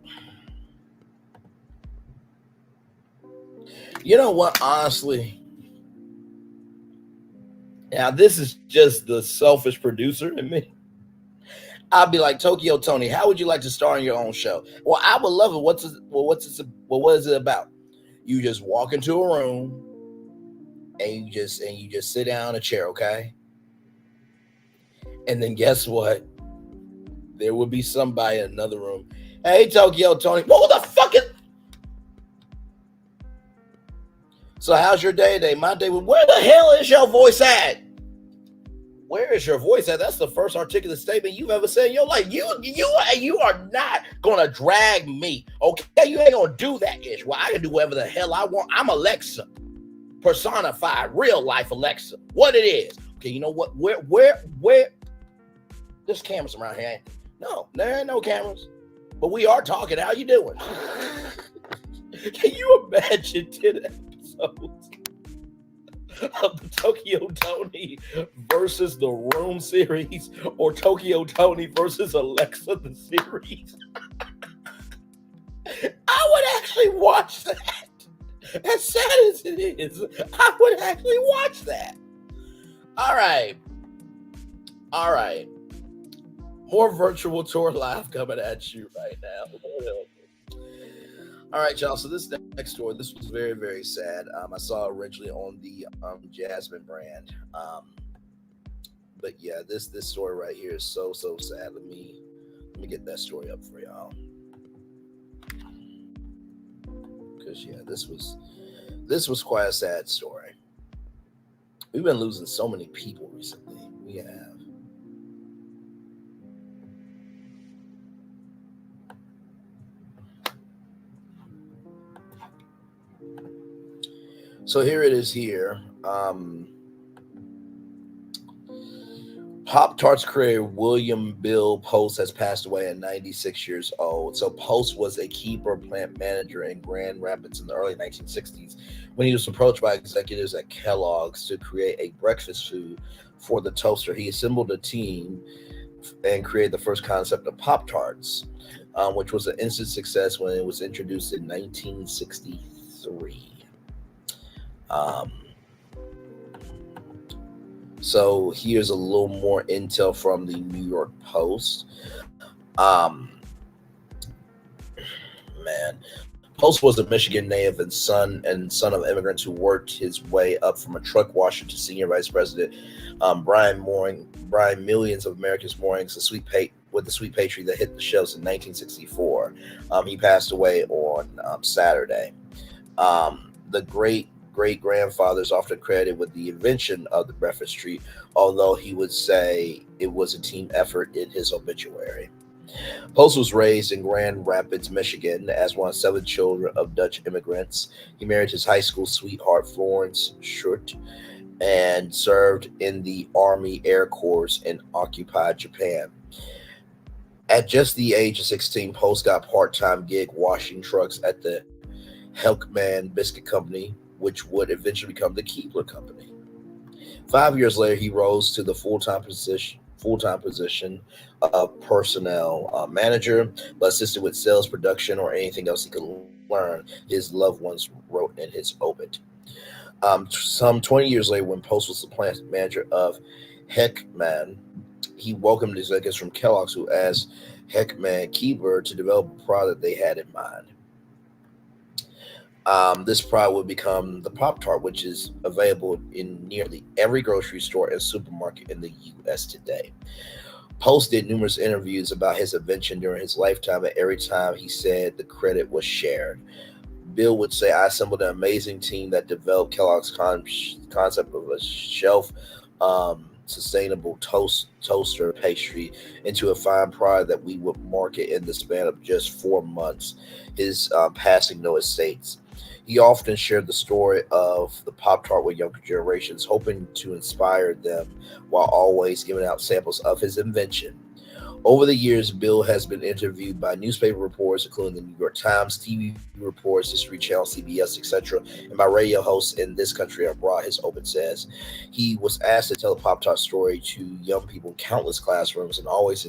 you know what, honestly, now this is just the selfish producer in me. I'll be like, Tokyo Tony, how would you like to star in your own show? Well, I would love it. What is it about? You just walk into a room and you just sit down in a chair, okay? And then guess what? There will be somebody in another room. Hey, Tokyo Tony, what the fuck is? So how's your day today? My day. Where the hell is your voice at? Where is your voice at? That's the first articulate statement you've ever said in your life. You are not gonna drag me, okay? You ain't gonna do that ish. Well, I can do whatever the hell I want. I'm Alexa, personified, real life Alexa. What it is? Okay, you know what? Where? There's cameras around here. No, there ain't no cameras. But we are talking. How you doing? Can you imagine 10 episodes of the Tokyo Tony versus the Room series, or Tokyo Tony versus Alexa the series? I would actually watch that. As sad as it is, I would actually watch that. All right. More virtual tour live coming at you right now. All right, y'all. So this next story, this was very, very sad. I saw it originally on the Jasmine brand. But yeah, this story right here is so sad. Let me get that story up for y'all. Because yeah, this was quite a sad story. We've been losing so many people recently. We have. So here it is here. Pop-Tarts creator William Bill Post has passed away at 96 years old. So Post was a keeper plant manager in Grand Rapids in the early 1960s when he was approached by executives at Kellogg's to create a breakfast food for the toaster. He assembled a team and created the first concept of Pop-Tarts, which was an instant success when it was introduced in 1963. So here's a little more intel from the New York Post. Man, Post was a Michigan native and son of immigrants who worked his way up from a truck washer to senior vice president. Brian millions of Americans' mornings with the sweet pastry that hit the shelves in 1964. He passed away on Saturday. The great-grandfather is often credited with the invention of the breakfast treat, although he would say it was a team effort in his obituary. Post was raised in Grand Rapids, Michigan, as one of 7 children of Dutch immigrants. He married his high school sweetheart, Florence Schurt, and served in the Army Air Corps in occupied Japan. At just the age of 16, Post got a part-time gig washing trucks at the Helkman Biscuit Company, which would eventually become the Keebler Company. 5 years later, he rose to the full-time full-time position of personnel manager, but assisted with sales, production, or anything else he could learn, his loved ones wrote in his obit. Some 20 years later, when Post was the plant manager of Heckman, he welcomed executives from Kellogg's who asked Heckman Keeper to develop a product they had in mind. This product would become the Pop Tart, which is available in nearly every grocery store and supermarket in the U.S. today. Post did numerous interviews about his invention during his lifetime, and every time he said the credit was shared. Bill would say, I assembled an amazing team that developed Kellogg's concept of a shelf sustainable toaster pastry into a fine product that we would market in the span of just 4 months. His passing note states, he often shared the story of the Pop-Tart with younger generations, hoping to inspire them while always giving out samples of his invention. Over the years, Bill has been interviewed by newspaper reporters, including the New York Times, TV reports, History Channel, CBS, etc., and by radio hosts in this country and abroad. His open says he was asked to tell the Pop-Tart story to young people in countless classrooms and always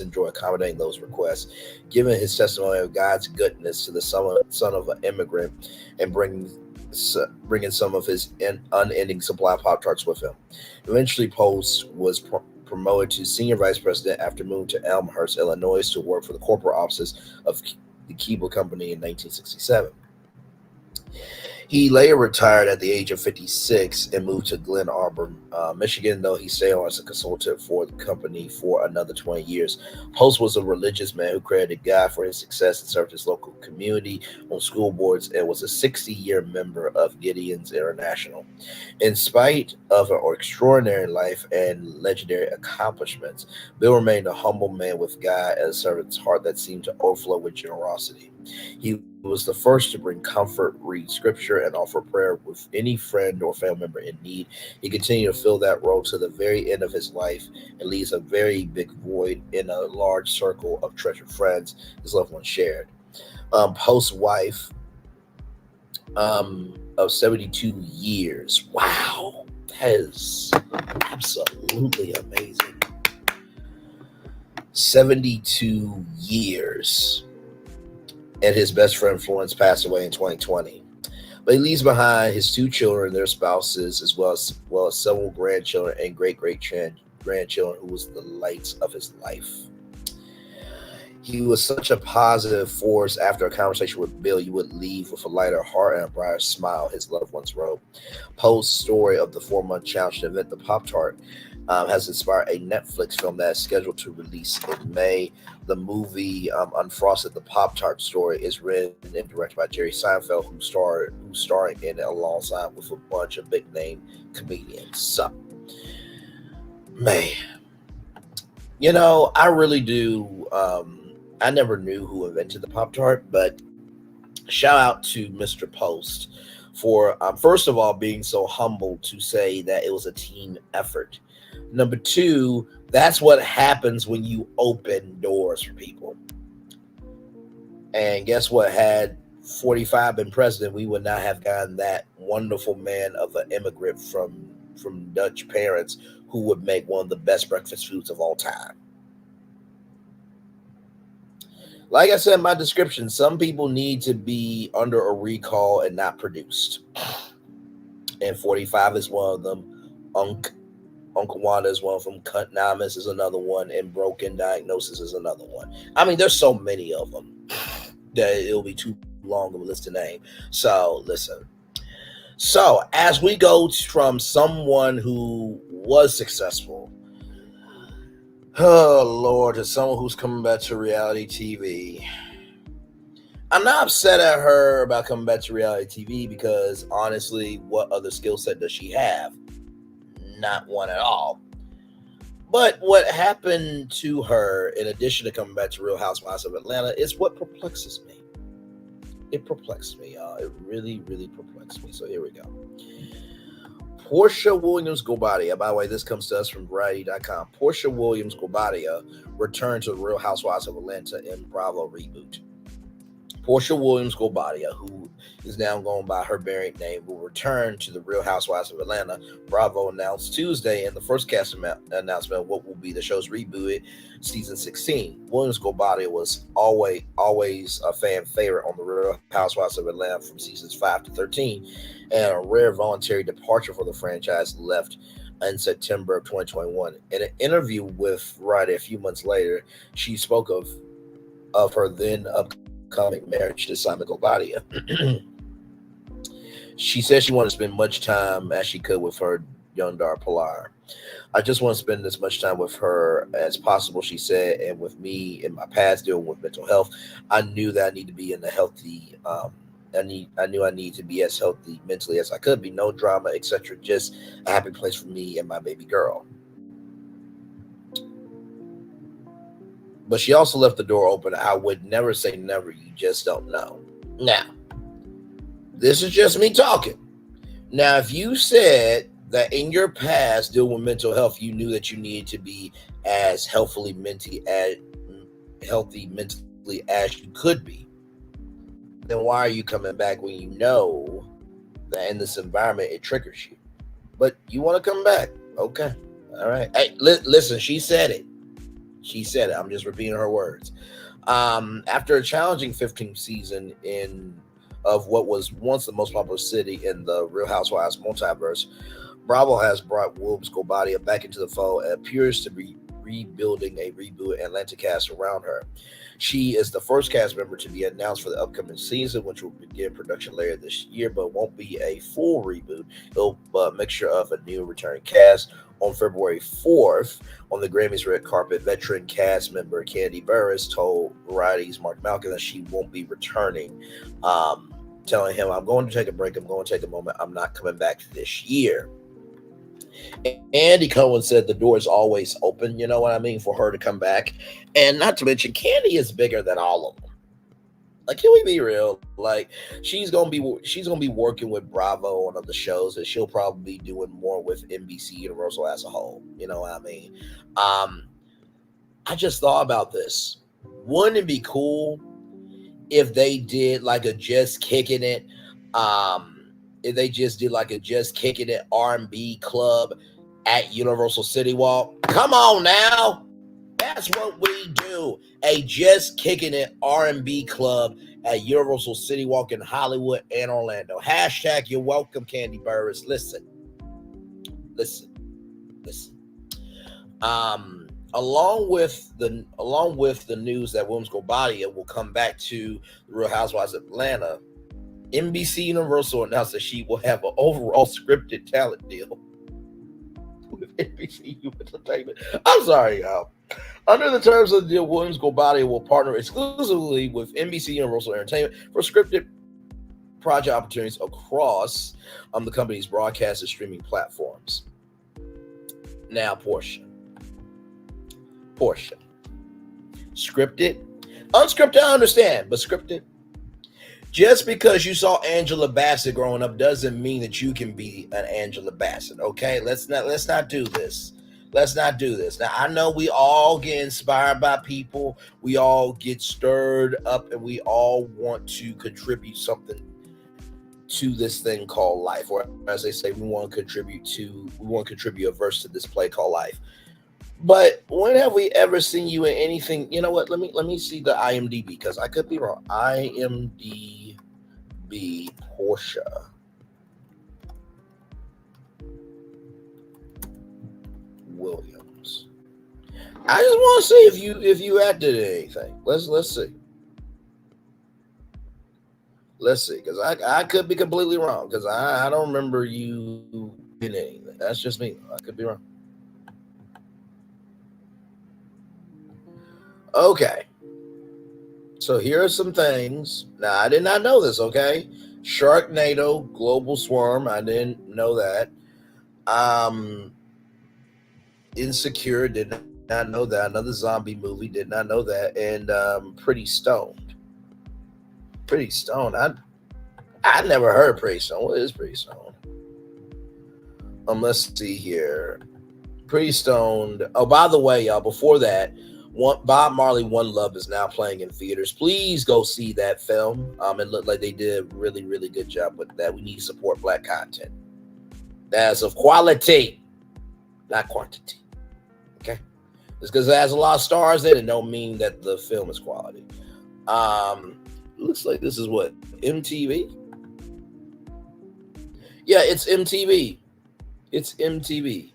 enjoy accommodating those requests, giving his testimony of God's goodness to the son of an immigrant and bringing some of his unending supply of Pop-Tarts with him. Eventually, Post was promoted to senior vice president after moving to Elmhurst, Illinois, to work for the corporate offices of the Keeble Company in 1967. He later retired at the age of 56 and moved to Glen Arbor, Michigan, though he stayed on as a consultant for the company for another 20 years. Post was a religious man who credited God for his success and served his local community on school boards and was a 60-year member of Gideon's International. In spite of an extraordinary life and legendary accomplishments, Bill remained a humble man with God and a servant's heart that seemed to overflow with generosity. He was the first to bring comfort, read scripture, and offer prayer with any friend or family member in need. He continued to fill that role to the very end of his life and leaves a very big void in a large circle of treasured friends his loved ones shared. Post's wife of 72 years. Wow, that is absolutely amazing. 72 years. And his best friend Florence passed away in 2020. But he leaves behind his 2 children, their spouses, as well as several grandchildren and great-great-grandchildren who was the lights of his life. He was such a positive force. After a conversation with Bill, you would leave with a lighter heart and a brighter smile, his loved ones wrote. Post's story of the 4-month challenge to invent the Pop-Tart has inspired a Netflix film that is scheduled to release in May. The movie Unfrosted, the Pop-Tart story, is written and directed by Jerry Seinfeld, who's starring in it alongside with a bunch of big-name comedians. So, man, I really do. I never knew who invented the Pop-Tart, but shout out to Mr. Post for, first of all, being so humble to say that it was a team effort. Number 2, that's what happens when you open doors for people. And guess what? Had 45 been president, we would not have gotten that wonderful man of an immigrant from Dutch parents who would make one of the best breakfast foods of all time. Like I said in my description, some people need to be under a recall and not produced. And 45 is one of them. Uncle Wanda is one of them. Cunt Namas is another one. And Broken Diagnosis is another one. I mean, there's so many of them that it'll be too long of a list to name. So, listen. So, as we go from someone who was successful, oh, Lord, to someone who's coming back to reality TV. I'm not upset at her about coming back to reality TV because, honestly, what other skill set does she have? Not one at all. But what happened to her, in addition to coming back to Real Housewives of Atlanta, is what perplexes me. It perplexed me, y'all. It really, really perplexed me. So here we go. Porsha Williams Guobadia, by the way, this comes to us from Variety.com. Porsha Williams Guobadia returned to the Real Housewives of Atlanta in Bravo reboot. Porsha Williams Guobadia, who is now going by her married name, will return to the Real Housewives of Atlanta. Bravo announced Tuesday in the first cast announcement of what will be the show's rebooted season 16. Williams Guobadia was always a fan favorite on the Real Housewives of Atlanta from seasons 5 to 13, and a rare voluntary departure for the franchise left in September of 2021. In an interview with Variety a few months later, she spoke of her then upcoming marriage to Simon Guobadia. She said she wanted to spend much time as she could with her young daughter Pilar. I just want to spend as much time with her as possible, she said, and with me in my past dealing with mental health. I knew that I need to be in a healthy I knew I need to be as healthy mentally as I could be, no drama, etc. Just a happy place for me and my baby girl. But she also left the door open. I would never say never. You just don't know. Now, this is just me talking. Now, if you said that in your past dealing with mental health, you knew that you needed to be as healthy mentally as you could be, then why are you coming back when you know that in this environment it triggers you? But you want to come back. Okay. All right. Hey, listen, she said it. She said it. I'm just repeating her words. After a challenging 15th season of what was once the most popular city in the Real Housewives multiverse, Bravo has brought Williams Guobadia back into the fold and appears to be rebuilding a reboot Atlanta cast around her. She is the first cast member to be announced for the upcoming season, which will begin production later this year, but won't be a full reboot. It'll be a mixture of a new returning cast. On February 4th, on the Grammys red carpet, veteran cast member Kandi Burruss told Variety's Mark Malkin that she won't be returning, telling him, I'm going to take a break, I'm going to take a moment, I'm not coming back this year. Andy Cohen said the door is always open, you know what I mean, for her to come back. And not to mention, Kandi is bigger than all of them. Like, can we be real? Like, she's gonna be working with Bravo on other shows, and she'll probably be doing more with NBC Universal as a whole. You know what I mean? I just thought about this. Wouldn't it be cool if they did like a Just Kicking It? If they just did like a Just Kicking It R&B club at Universal City Walk. Come on now. That's what we do. A Just Kicking It R&B club at Universal City Walk in Hollywood and Orlando. Hashtag you're welcome, Kandi Burruss. Listen. Along with the news that Williams Guobadia will come back to the Real Housewives of Atlanta, NBC Universal announced that she will have an overall scripted talent deal with NBC Entertainment. I'm sorry, y'all. Under the terms of the deal, Williams Guobadia will partner exclusively with NBC Universal Entertainment for scripted project opportunities across the company's broadcast and streaming platforms. Now, Porsha. Scripted. Unscripted, I understand, but scripted. Just because you saw Angela Bassett growing up doesn't mean that you can be an Angela Bassett, okay? Let's not do this. Let's not do this. Now, I know we all get inspired by people. We all get stirred up, and we all want to contribute something to this thing called life. Or as they say, we want to contribute a verse to this play called life. But when have we ever seen you in anything? You know what? Let me see the IMDb, because I could be wrong. IMDb Porsha Williams. I just want to see if you acted in anything. Let's see. Let's see, because I could be completely wrong, because I don't remember you in anything. That's just me. I could be wrong. Okay. So here are some things. Now, I did not know this, okay? Sharknado, Global Swarm, I didn't know that. Insecure, did not know that. Another zombie movie, did not know that. And Pretty Stoned. Pretty Stoned. I never heard of Pretty Stoned. What is Pretty Stoned? Let's see here. Pretty Stoned. Oh, by the way, y'all, before that, Bob Marley One Love is now playing in theaters. Please go see that film. It looked like they did a really, really good job with that. We need to support Black content. That's of quality, not quantity. Okay? Just because it has a lot of stars in it don't mean that the film is quality. Looks like this is what? MTV? Yeah, it's MTV. It's MTV.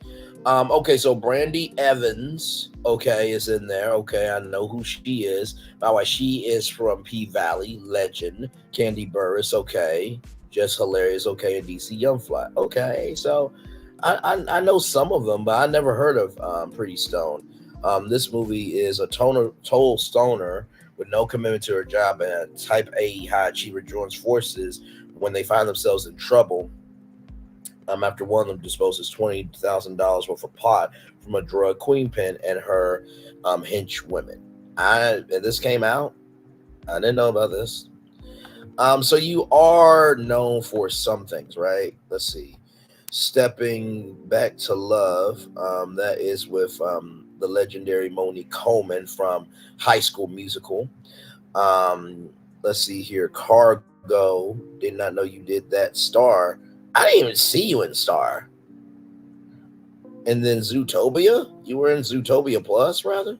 Okay, so Brandy Evans, okay, is in there. Okay, I know who she is. By the way, she is from P Valley, legend. Candy Burris, okay. Just Hilarious, okay, and DC Young Fly. Okay, so I know some of them, but I never heard of Pretty Stone. This movie is a total stoner with no commitment to her job and a type A high achiever joins forces when they find themselves in trouble. After one of them disposes $20,000 worth of pot from a drug queen pin and her hench women. This came out. I didn't know about this. So you are known for some things, right? Let's see. Stepping Back to Love. That is with the legendary Monique Coleman from High School Musical. Let's see here. Cargo. Did not know you did that. Star. I didn't even see you in Star. And then Zootopia? You were in Zootopia Plus, rather?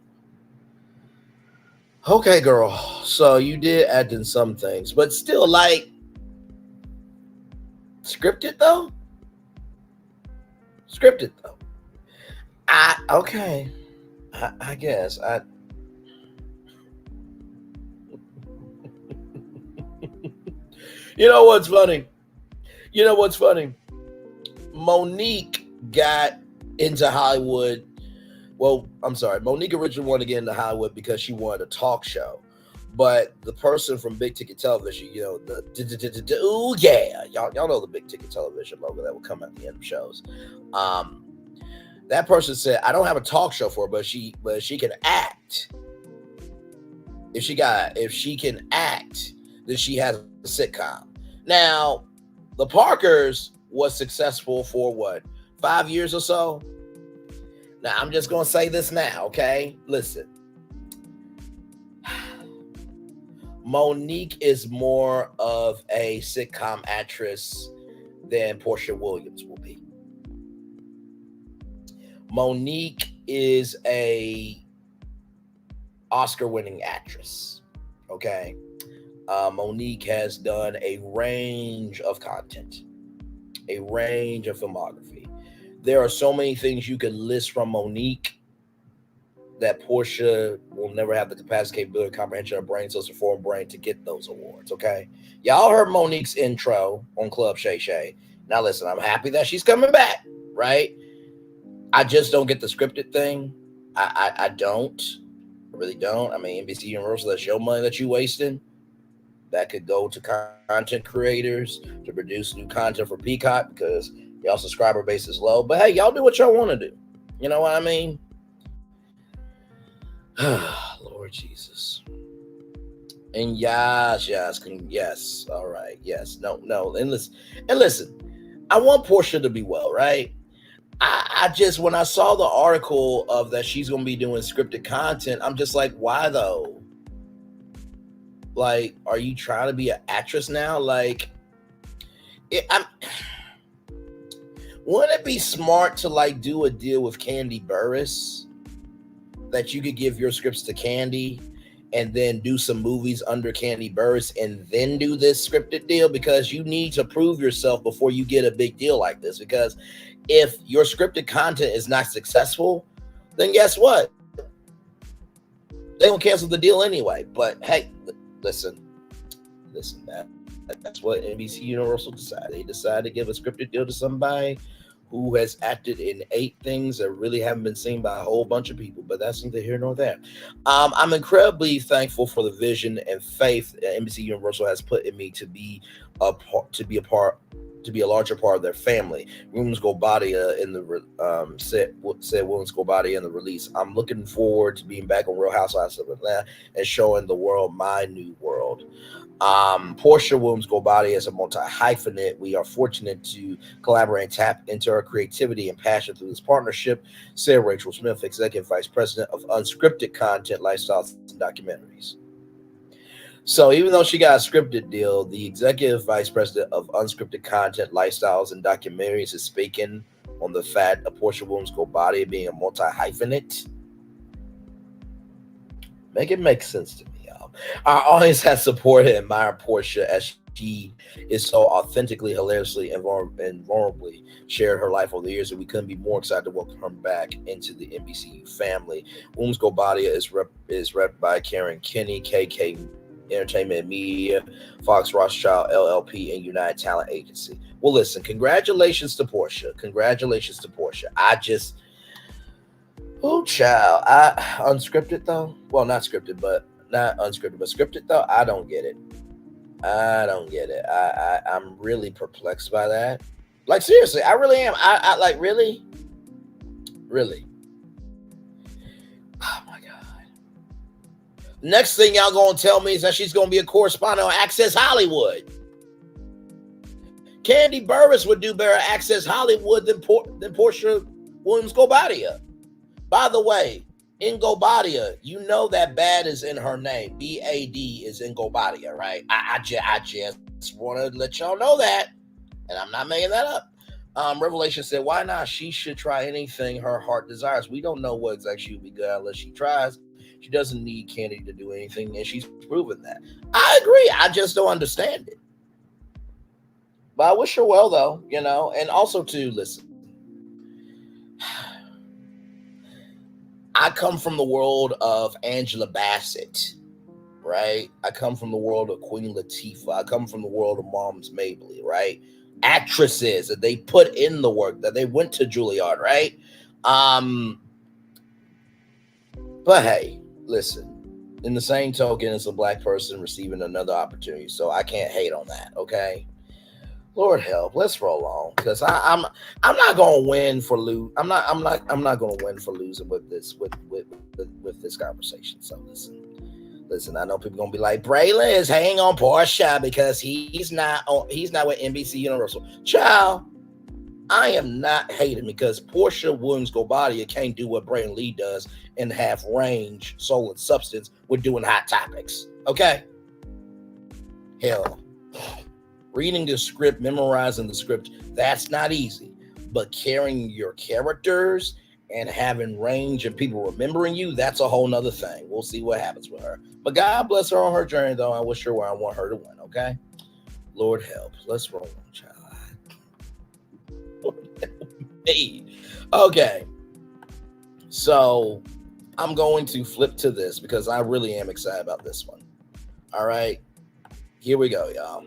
Okay, girl. So you did act in some things, but still, like, scripted, though? Scripted, though. Okay. I guess. You know what's funny? Monique got into Hollywood. Well, I'm sorry. Monique originally wanted to get into Hollywood because she wanted a talk show. But the person from Big Ticket Television, ooh yeah, y'all know the Big Ticket Television logo that will come at the end of shows. That person said, I don't have a talk show for her, but she can act. If she can act, then she has a sitcom. Now, the Parkers was successful for what, 5 years or so? Now, I'm just going to say this now, okay? Listen. Monique is more of a sitcom actress than Porsha Williams will be. Monique is a Oscar-winning actress, okay? Monique has done a range of content, a range of filmography. There are so many things you can list from Monique that Porsha will never have the capacity, capability, comprehension, or brain cells, or foreign brain to get those awards, okay? Y'all heard Monique's intro on Club Shay Shay. Now listen, I'm happy that she's coming back, right? I just don't get the scripted thing. I don't. I really don't. I mean, NBC Universal, that's your money that you wasting. That could go to content creators to produce new content for Peacock because y'all subscriber base is low. But hey, y'all do what y'all want to do. You know what I mean? Lord Jesus. And yes. All right. Yes. No. And listen, I want Porsha to be well, right? I just, when I saw the article of that she's going to be doing scripted content, I'm just like, why though? Like, are you trying to be an actress now? Like, wouldn't it be smart to like do a deal with Candy Burris that you could give your scripts to Candy and then do some movies under Candy Burris and then do this scripted deal? Because you need to prove yourself before you get a big deal like this. Because if your scripted content is not successful, then guess what? They will cancel the deal anyway. But hey, listen, that's what NBC Universal decided. They decided to give a scripted deal to somebody who has acted in 8 things that really haven't been seen by a whole bunch of people, but that's neither here nor there. I'm incredibly thankful for the vision and faith that NBC Universal has put in me to be a larger part of their family. Women's Guobadia in the said Women's Guobadia in the release. I'm looking forward to being back on Real Housewives of Atlanta and showing the world my new world. Porsha Williams Guobadia is a multi-hyphenate. We are fortunate to collaborate and tap into her creativity and passion through this partnership. Sarah Rachel Smith, Executive Vice President of Unscripted Content, Lifestyles, and Documentaries. So even though she got a scripted deal, the Executive Vice President of Unscripted Content, Lifestyles, and Documentaries is speaking on the fact of Porsha Williams Guobadia being a multi-hyphenate. Make it make sense to me. Our audience has supported and admired Porsha as she is so authentically, hilariously, and vulnerably shared her life over the years, and we couldn't be more excited to welcome her back into the NBCU family. Williams Guobadia is rep by Karen Kinney, KK Entertainment and Media, Fox Rothschild LLP, and United Talent Agency. Well, listen, congratulations to Porsha. Congratulations to Porsha. Child. Unscripted though? Well, not scripted, but not unscripted, but scripted though. I don't get it. I'm really perplexed by that. Like, seriously, I really am. I like, really. Oh my God. Next thing y'all gonna tell me is that she's gonna be a correspondent on Access Hollywood. Candy Burris would do better at Access Hollywood than Porsha Williams Guobadia. By the way, in Guobadia, you know that bad is in her name. B-A-D is in Guobadia, right? I just want to let y'all know that, and I'm not making that up. Revelation said, why not? She should try anything her heart desires. We don't know what exactly she would be good at unless she tries. She doesn't need Candy to do anything, and she's proven that. I agree. I just don't understand it. But I wish her well, though, you know. And also, too, listen. I come from the world of Angela Bassett, right? I come from the world of Queen Latifah. I come from the world of Moms Mabley, right? Actresses that they put in the work, that they went to Juilliard, right? But hey, listen, in the same token, it's a black person receiving another opportunity, so I can't hate on that, okay? Lord help, let's roll on, because I'm not gonna win for lose. I'm not gonna win for losing with this this conversation. So listen. I know people gonna be like, Braylon is hating on Porsha because he's not with NBC Universal. Child, I am not hating because Porsha Williams Guobadia can't do what Braylon Lee does and have range, soul, and substance with doing Hot Topics. Okay, hell. Reading the script, memorizing the script, that's not easy. But carrying your characters and having range and people remembering you, that's a whole nother thing. We'll see what happens with her. But God bless her on her journey, though. I wish her where I want her to win, okay? Lord help. Let's roll on, child. Okay. So I'm going to flip to this because I really am excited about this one. All right. Here we go, y'all.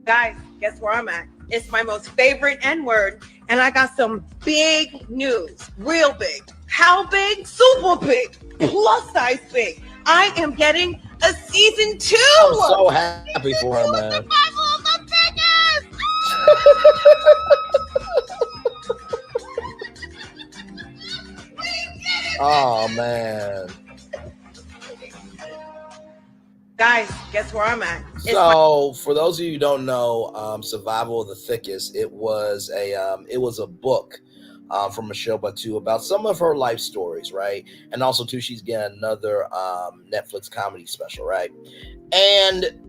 Guys, guess where I'm at? It's my most favorite N-word, and I got some big news. Real big. How big? Super big. Plus size big. I am getting a season 2. I'm so happy for her, man. Oh, man. Guys, guess where I'm at? So, for those of you who don't know, Survival of the Thickest, it was a book from Michelle Buteau about some of her life stories, right? And also, too, she's getting another Netflix comedy special, right? And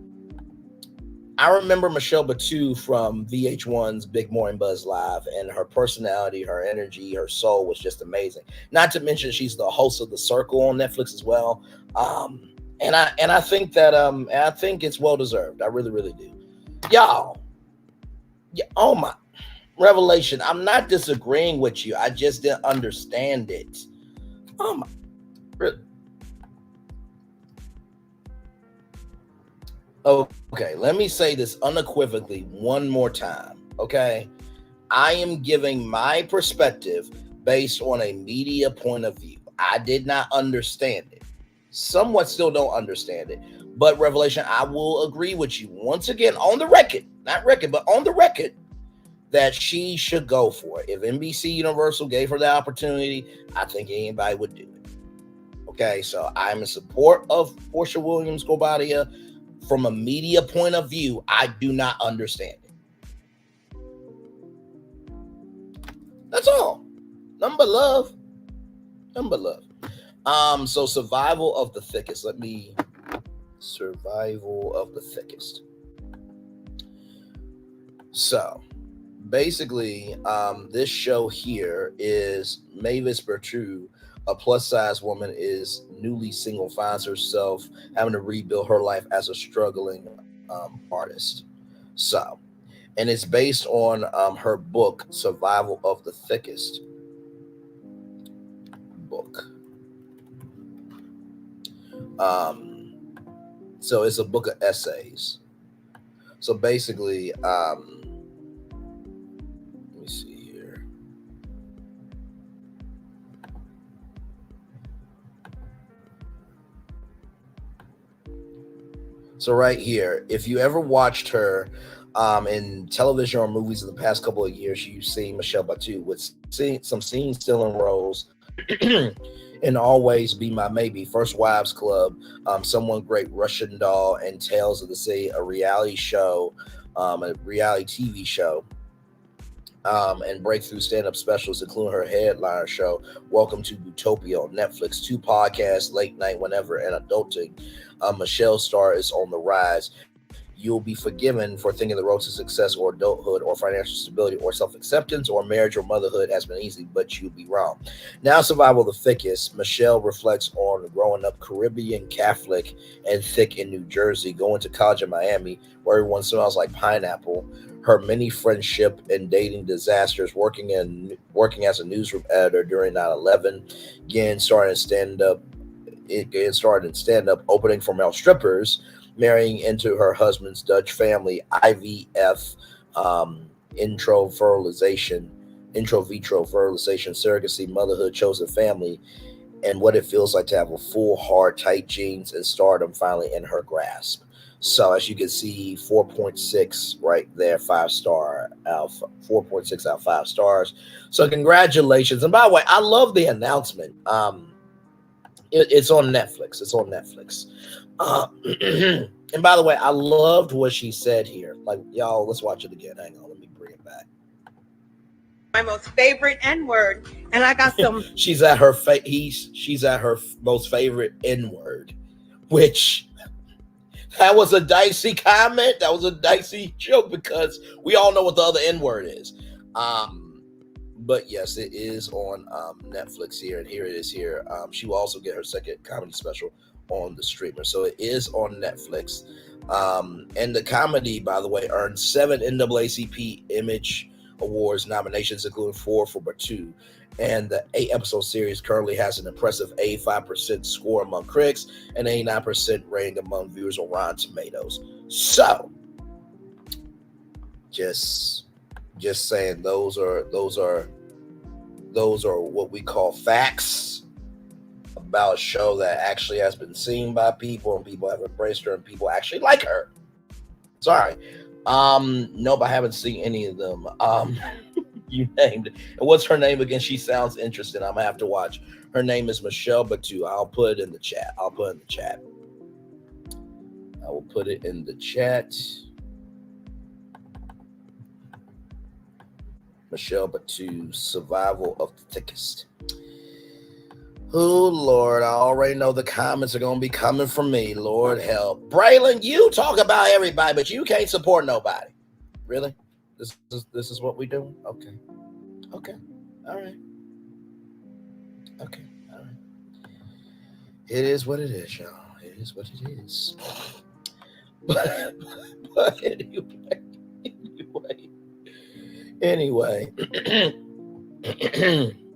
I remember Michelle Buteau from VH1's Big Morning Buzz Live, and her personality, her energy, her soul was just amazing. Not to mention, she's the host of The Circle on Netflix as well. And I think that I think it's well deserved. I really, really do. Y'all. Yeah, oh my Revelation. I'm not disagreeing with you. I just didn't understand it. Oh my. Really? Okay, let me say this unequivocally one more time. Okay. I am giving my perspective based on a media point of view. I did not understand it. Somewhat still don't understand it. But Revelation, I will agree with you once again on the record, not record, but on the record, that she should go for it. If NBC Universal gave her the opportunity, I think anybody would do it. Okay, so I'm in support of Porsha Williams Guobadia. From a media point of view, I do not understand it. That's all. Number love. So survival of the thickest. Survival of the thickest. So basically, this show here is Mavis Buteau, a plus-size woman, is newly single, finds herself having to rebuild her life as a struggling artist. So, and it's based on her book, Survival of the Thickest book. So it's a book of essays. So basically, let me see here. So right here, if you ever watched her in television or movies in the past couple of years, you've seen Michelle Buteau with some scene-stealing roles in Always Be My Maybe, First Wives Club, Someone Great, Russian Doll, and Tales of the City, a reality show, a reality TV show, and breakthrough stand-up specials, including her headliner show, Welcome to Utopia on Netflix, 2 podcasts, Late Night Whenever, and Adulting. Michelle's star is on the rise. You'll be forgiven for thinking the road to success or adulthood or financial stability or self-acceptance or marriage or motherhood has been easy, but you'll be wrong. Now, Survival of the Thickest, Michelle reflects on growing up Caribbean Catholic and thick in New Jersey, going to college in Miami, where everyone smells like pineapple, her many friendship and dating disasters, working as a newsroom editor during 9/11, again starting in stand-up, opening for male strippers, marrying into her husband's Dutch family, IVF, intro vitro fertilization, surrogacy, motherhood, chosen family, and what it feels like to have a full, hard, tight jeans and stardom finally in her grasp. So as you can see, 4.6 right there, 5-star out, 4.6 out of 5 stars. So congratulations. And by the way, I love the announcement. It's on Netflix. It's on Netflix. And by the way, I loved what she said here. Like, y'all, let's watch it again. Hang on, let me bring it back. My most favorite N-word, and I got some. She's at her she's at her most favorite N-word, which that was a dicey comment. That was a dicey joke because we all know what the other N-word is. But yes, it is on Netflix here, and here it is here. She will also get her second comedy special on the streamer, so it is on Netflix. And the comedy, by the way, earned 7 NAACP Image Awards nominations, including 4 for Buteau. And the 8-episode series currently has an impressive 85% score among critics and 89% rating among viewers on Rotten Tomatoes. So, just saying, those are what we call facts about a show that actually has been seen by people, and people have embraced her, and people actually like her. Sorry. Nope, I haven't seen any of them. You named it. And what's her name again? She sounds interesting. I'm gonna have to watch. Her name is Michelle Buteau. I'll put it in the chat. I will put it in the chat. Michelle Buteau, Survival of the Thickest. Oh, Lord, I already know the comments are going to be coming from me. Lord help. Braylon, you talk about everybody, but you can't support nobody. Really? This is what we do? Okay. All right. It is what it is, y'all. It is what it is. But anyway.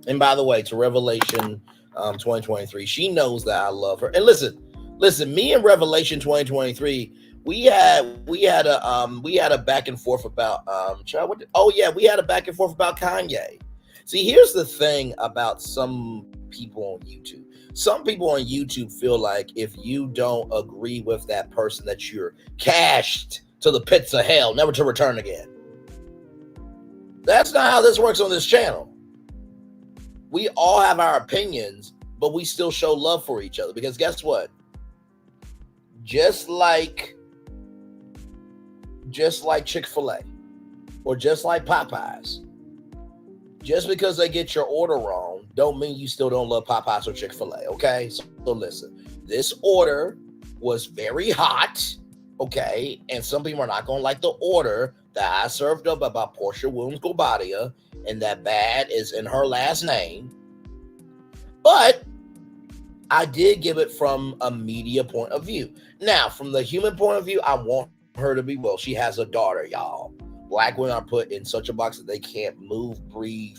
And by the way, to Revelation 2023, she knows that I love her. And listen, me and Revelation 2023, we had a back and forth about we had a back and forth about Kanye. See, here's the thing about some people on YouTube. Some people on YouTube feel like if you don't agree with that person, that you're cashed to the pits of hell, never to return again. That's not how this works on this channel. We all have our opinions, but we still show love for each other, because guess what? Just like Chick-fil-A or just like Popeyes, just because they get your order wrong don't mean you still don't love Popeyes or Chick-fil-A, okay? So listen, this order was very hot, okay? And some people are not going to like the order that I served up about Porsha Williams Guobadia, and that bad is in her last name. But I did give it from a media point of view. Now, from the human point of view, I want her to be well. She has a daughter, y'all. Black women are put in such a box that they can't move, breathe,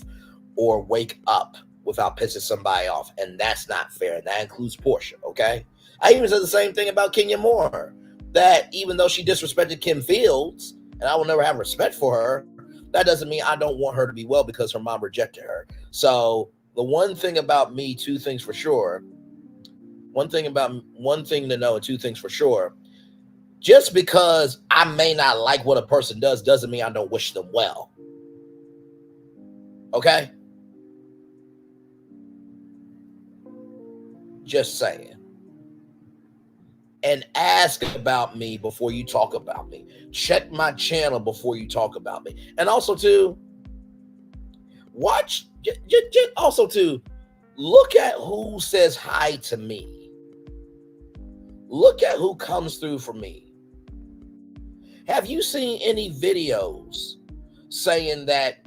or wake up without pissing somebody off. And that's not fair. And that includes Porsha, okay? I even said the same thing about Kenya Moore. That even though she disrespected Kim Fields, and I will never have respect for her, that doesn't mean I don't want her to be well because her mom rejected her. So the one thing about me, two things for sure. One thing to know and two things for sure. Just because I may not like what a person does doesn't mean I don't wish them well. Okay? Just saying. And ask about me before you talk about me. Check my channel before you talk about me. And also too, look at who says hi to me. Look at who comes through for me. Have you seen any videos saying that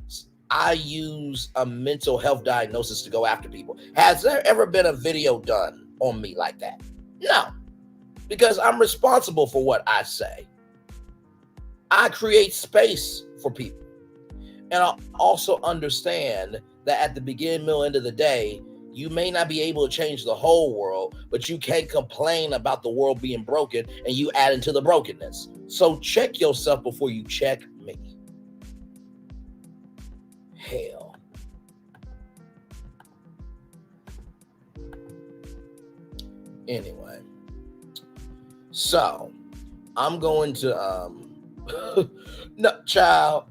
I use a mental health diagnosis to go after people? Has there ever been a video done on me like that? No, because I'm responsible for what I say. I create space for people. And I also understand that at the beginning, middle, end of the day, you may not be able to change the whole world, but you can't complain about the world being broken and you add into the brokenness. So check yourself before you check me. Hell. Anyway. So I'm going to no, child.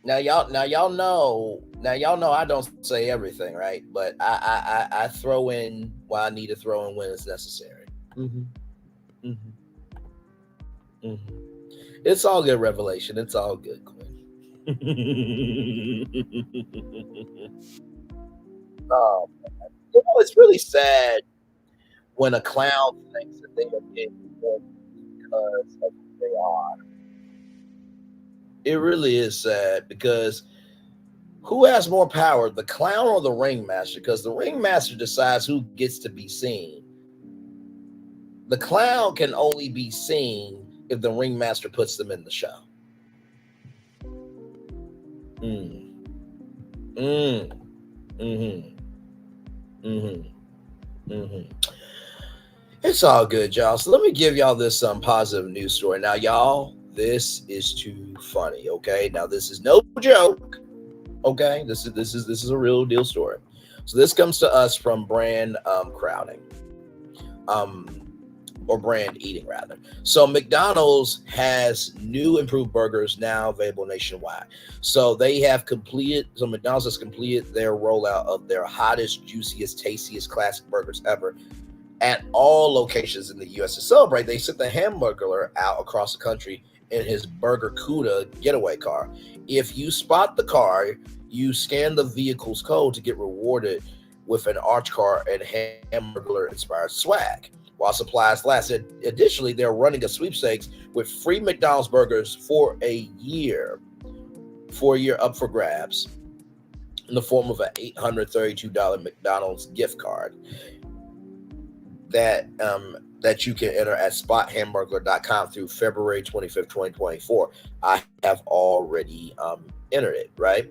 Now y'all know I don't say everything, right? But I throw in what I need to throw in when it's necessary. It's all good, Revelation. It's all good, Queen. Oh, man. It's really sad when a clown thinks that they are getting good because of who they are. It really is sad, because who has more power, the clown or the ringmaster? Because the ringmaster decides who gets to be seen. The clown can only be seen if the ringmaster puts them in the show. It's all good, y'all. So let me give y'all this positive news story. Now, y'all, this is too funny, okay? Now, this is no joke, okay? This is a real deal story. So this comes to us from brand crowding, or brand eating rather. So McDonald's has new improved burgers now available nationwide. So McDonald's has completed their rollout of their hottest, juiciest, tastiest classic burgers ever at all locations in the U.S. To celebrate, they sent the Hamburglar out across the country in his Burger Cuda getaway car. If you spot the car, you scan the vehicle's code to get rewarded with an Arch Car and Hamburglar-inspired swag while supplies last. Additionally, they're running a sweepstakes with free McDonald's burgers for a year up for grabs in the form of an $832 McDonald's gift card that you can enter at spothamburglar.com through February 25th, 2024. I have already entered it, right?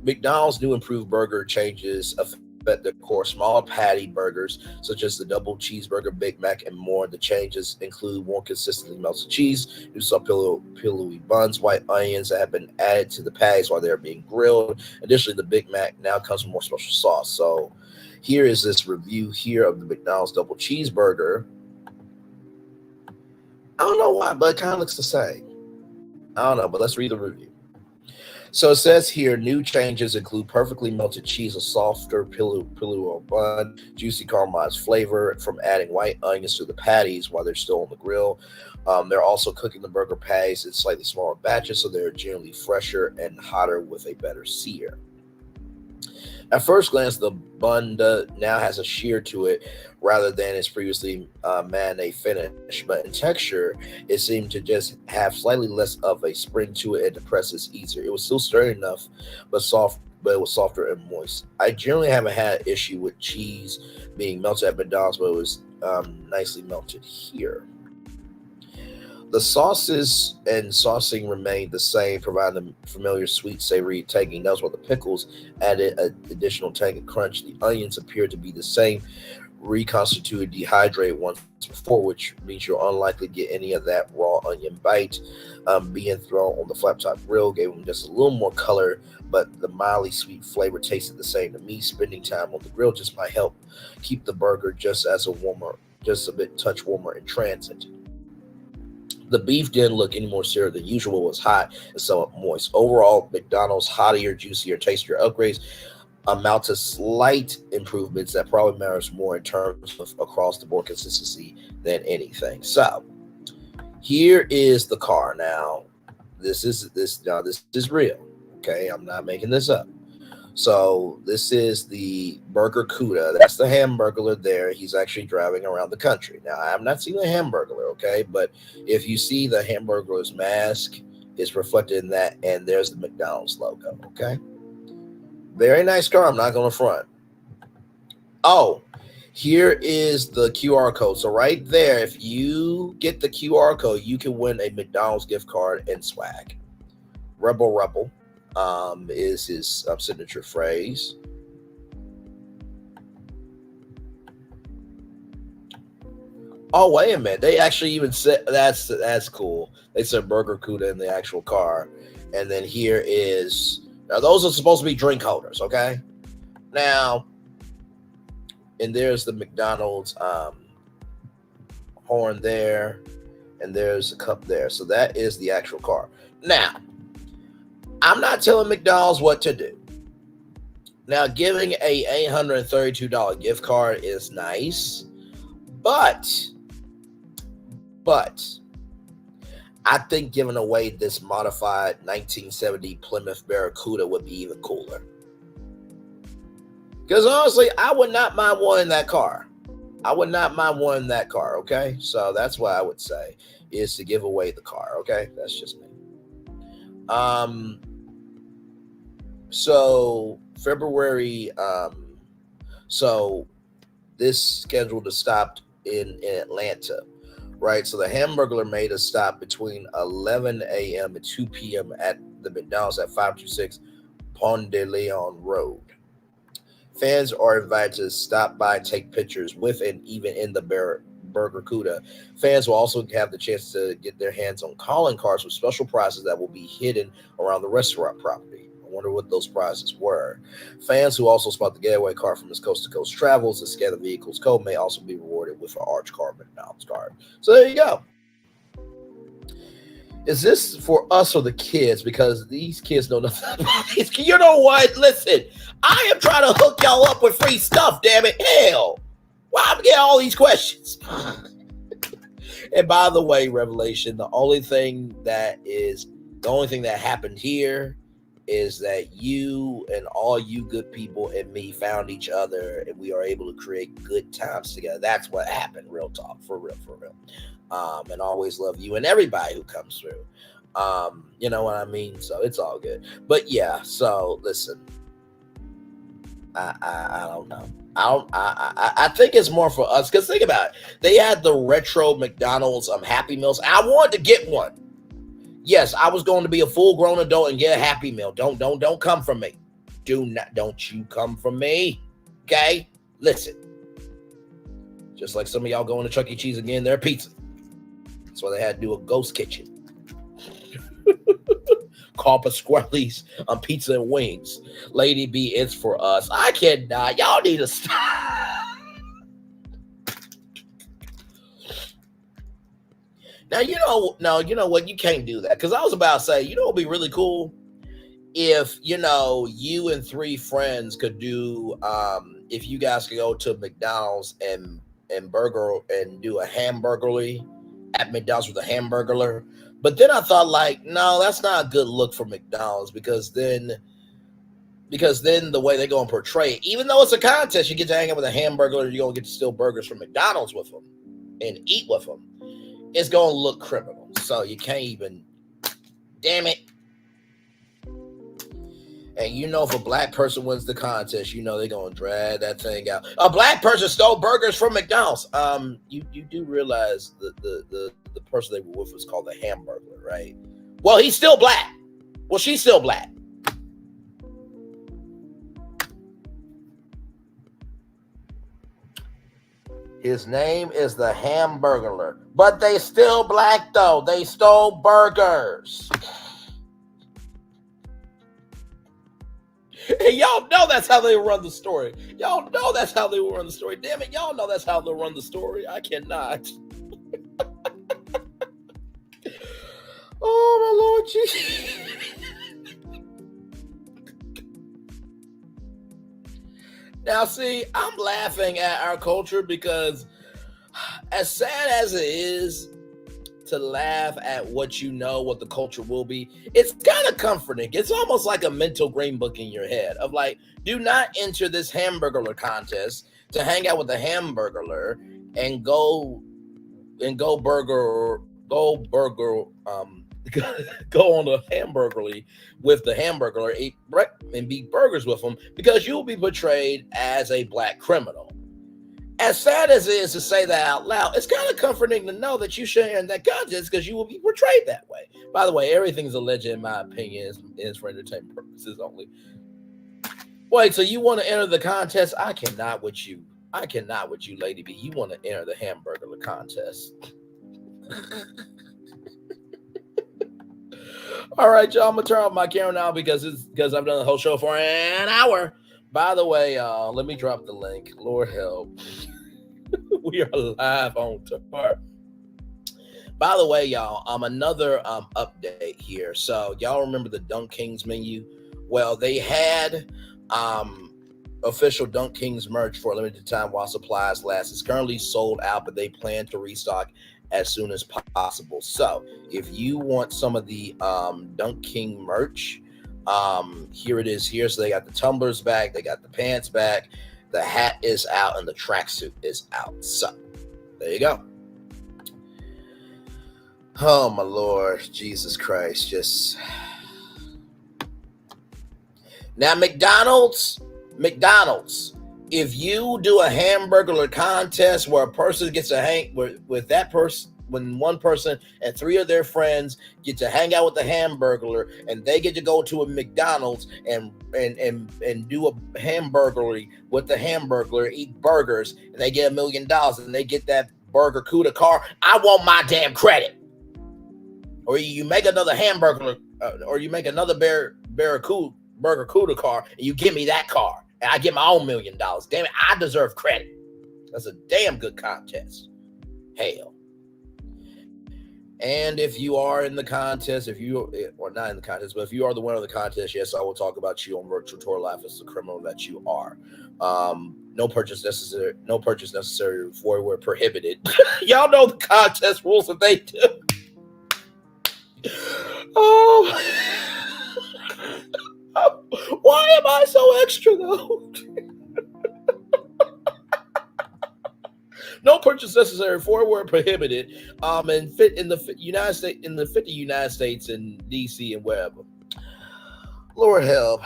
McDonald's new improved burger changes affect the core smaller patty burgers, such as the double cheeseburger, Big Mac, and more. The changes include more consistently melted cheese, new soft pillowy buns, white onions that have been added to the patties while they're being grilled. Additionally, the Big Mac now comes with more special sauce. So here is this review here of the McDonald's double cheeseburger. I don't know why, but it kind of looks the same. I don't know, but let's read the review. So it says here, new changes include perfectly melted cheese, a softer pillow bun, juicy caramelized flavor from adding white onions to the patties while they're still on the grill. They're also cooking the burger patties in slightly smaller batches, so they're generally fresher and hotter with a better sear. At first glance, the bun now has a shear to it rather than its previously mayonnaise finish, but in texture, it seemed to just have slightly less of a spring to it and to press is easier. It was still sturdy enough, but it was softer and moist. I generally haven't had an issue with cheese being melted at McDonald's, but it was nicely melted here. The sauces and saucing remained the same, providing the familiar sweet, savory tangy notes, while the pickles added an additional tang and crunch. The onions appeared to be the same, reconstituted, dehydrated once before, which means you're unlikely to get any of that raw onion bite being thrown on the flat top grill. Gave them just a little more color, but the mildly sweet flavor tasted the same to me. Spending time on the grill just might help keep the burger just a bit touch warmer in transit. The beef didn't look any more seared than usual. It was hot and somewhat moist. Overall, McDonald's hotter, juicier, tastier upgrades amount to slight improvements that probably matters more in terms of across the board consistency than anything. So here is the car. Now, this is real. Okay, I'm not making this up. So this is the Burger Cuda. That's the Hamburglar there. He's actually driving around the country. Now, I'm not seeing the Hamburglar, okay? But if you see the Hamburglar's mask, it's reflected in that, and there's the McDonald's logo, okay? Very nice car. I'm not going to front. Oh, here is the QR code. So right there, if you get the QR code, you can win a McDonald's gift card and swag. Rebel. Is his signature phrase. Oh, wait a minute. They actually even said that's cool. They said Burger Cuda in the actual car. And then here is, now those are supposed to be drink holders, okay? Now, and there's the McDonald's horn there, and there's a cup there. So that is the actual car. Now, I'm not telling McDonald's what to do. Now, giving a $832 gift card is nice, but I think giving away this modified 1970 Plymouth Barracuda would be even cooler. Because honestly, I would not mind wanting that car. Okay? So that's what I would say, is to give away the car, okay? That's just me. So February, so this scheduled to stop in Atlanta, right? So the Hamburglar made a stop between 11 a.m. and 2 p.m. at the McDonald's at 526 Pont de Leon Road. Fans are invited to stop by and take pictures with and even in the Burger Cuda. Fans will also have the chance to get their hands on calling cards with special prizes that will be hidden around the restaurant property. I wonder what those prizes were. Fans who also spot the getaway car from his coast-to-coast travels and scan the vehicle's code may also be rewarded with an Arch Card McDonald's card. So there you go. Is this for us or the kids? Because these kids know nothing about these. You know what? Listen, I am trying to hook y'all up with free stuff, damn it. Hell, why am I getting all these questions? And by the way, Revelation, the only thing that happened here is that you and all you good people and me found each other, and we are able to create good times together. That's what happened. Real talk, for real. And always love you and everybody who comes through. You know what I mean? So it's all good. But yeah, so listen, I don't know. I think it's more for us, because think about it. They had the retro McDonald's Happy Meals. I wanted to get one. Yes, I was going to be a full-grown adult and get a Happy Meal. Don't come from me. Don't you come from me. Okay? Listen. Just like some of y'all going to Chuck E. Cheese and getting their pizza. That's why they had to do a ghost kitchen. Call Pasquale's on pizza and wings. Lady B, it's for us. I cannot. Y'all need to stop. Now, you know what? You can't do that. Because I was about to say, you know what would be really cool? if you and 3 friends could do, if you guys could go to McDonald's and burger and do a hamburgerly at McDonald's with a hamburglar. But then I thought, like, no, that's not a good look for McDonald's, because then the way they're going to portray it, even though it's a contest, you get to hang out with a hamburger, you're going to get to steal burgers from McDonald's with them and eat with them. It's going to look criminal. So you can't even, damn it. And if a black person wins the contest, they're going to drag that thing out. A black person stole burgers from McDonald's. You do realize the person they were with was called a hamburger, right? Well, he's still black. Well, she's still black. His name is the Hamburglar. But they still black, though. They stole burgers. And y'all know that's how they run the story. Y'all know that's how they will run the story. Damn it, y'all know that's how they'll run the story. I cannot. Oh, my Lord Jesus. Now, see, I'm laughing at our culture because as sad as it is to laugh at what the culture will be, it's kind of comforting. It's almost like a mental green book in your head of like, do not enter this hamburger contest to hang out with the hamburglar and go on a hamburgerly with the hamburglar, and beat burgers with them, because you'll be portrayed as a black criminal. As sad as it is to say that out loud, it's kind of comforting to know that you shouldn't enter that contest because you will be portrayed that way. By the way, everything's alleged in my opinion is for entertainment purposes only. Wait, so you want to enter the contest? I cannot with you, Lady B. You want to enter the hamburger contest. All right, y'all, I'm going to turn off my camera now because I've done the whole show for an hour. By the way, y'all, let me drop the link. Lord help. We are live on tour. By the way, y'all, another update here. So y'all remember the Dunk Kings menu? Well, they had official Dunk Kings merch for a limited time while supplies last. It's currently sold out, but they plan to restock as soon as possible. So if you want some of the Dunk King merch, here it is here. So they got the tumblers back, they got the pants back, the hat is out, and the tracksuit is out. So there you go. Oh my Lord, Jesus Christ. Just now, McDonald's, if you do a hamburger contest where a person gets to hang with that person, when one person and 3 of their friends get to hang out with the hamburger, and they get to go to a McDonald's and do a hamburgery with the hamburger, eat burgers, and they get $1 million and they get that burger CUDA car, I want my damn credit. Or you make another hamburger, or you make another burger CUDA car, and you give me that car, and I get my own $1 million. Damn it, I deserve credit. That's a damn good contest. Hell. And if you are in the contest, or not in the contest, but if you are the winner of the contest, yes, I will talk about you on Virtual Tour Life as the criminal that you are. No purchase necessary. For we're prohibited. Y'all know the contest rules that they do. Oh, why am I so extra though? No purchase necessary, for we're prohibited. And fit in the United States, in the 50 United States and DC and wherever. Lord help.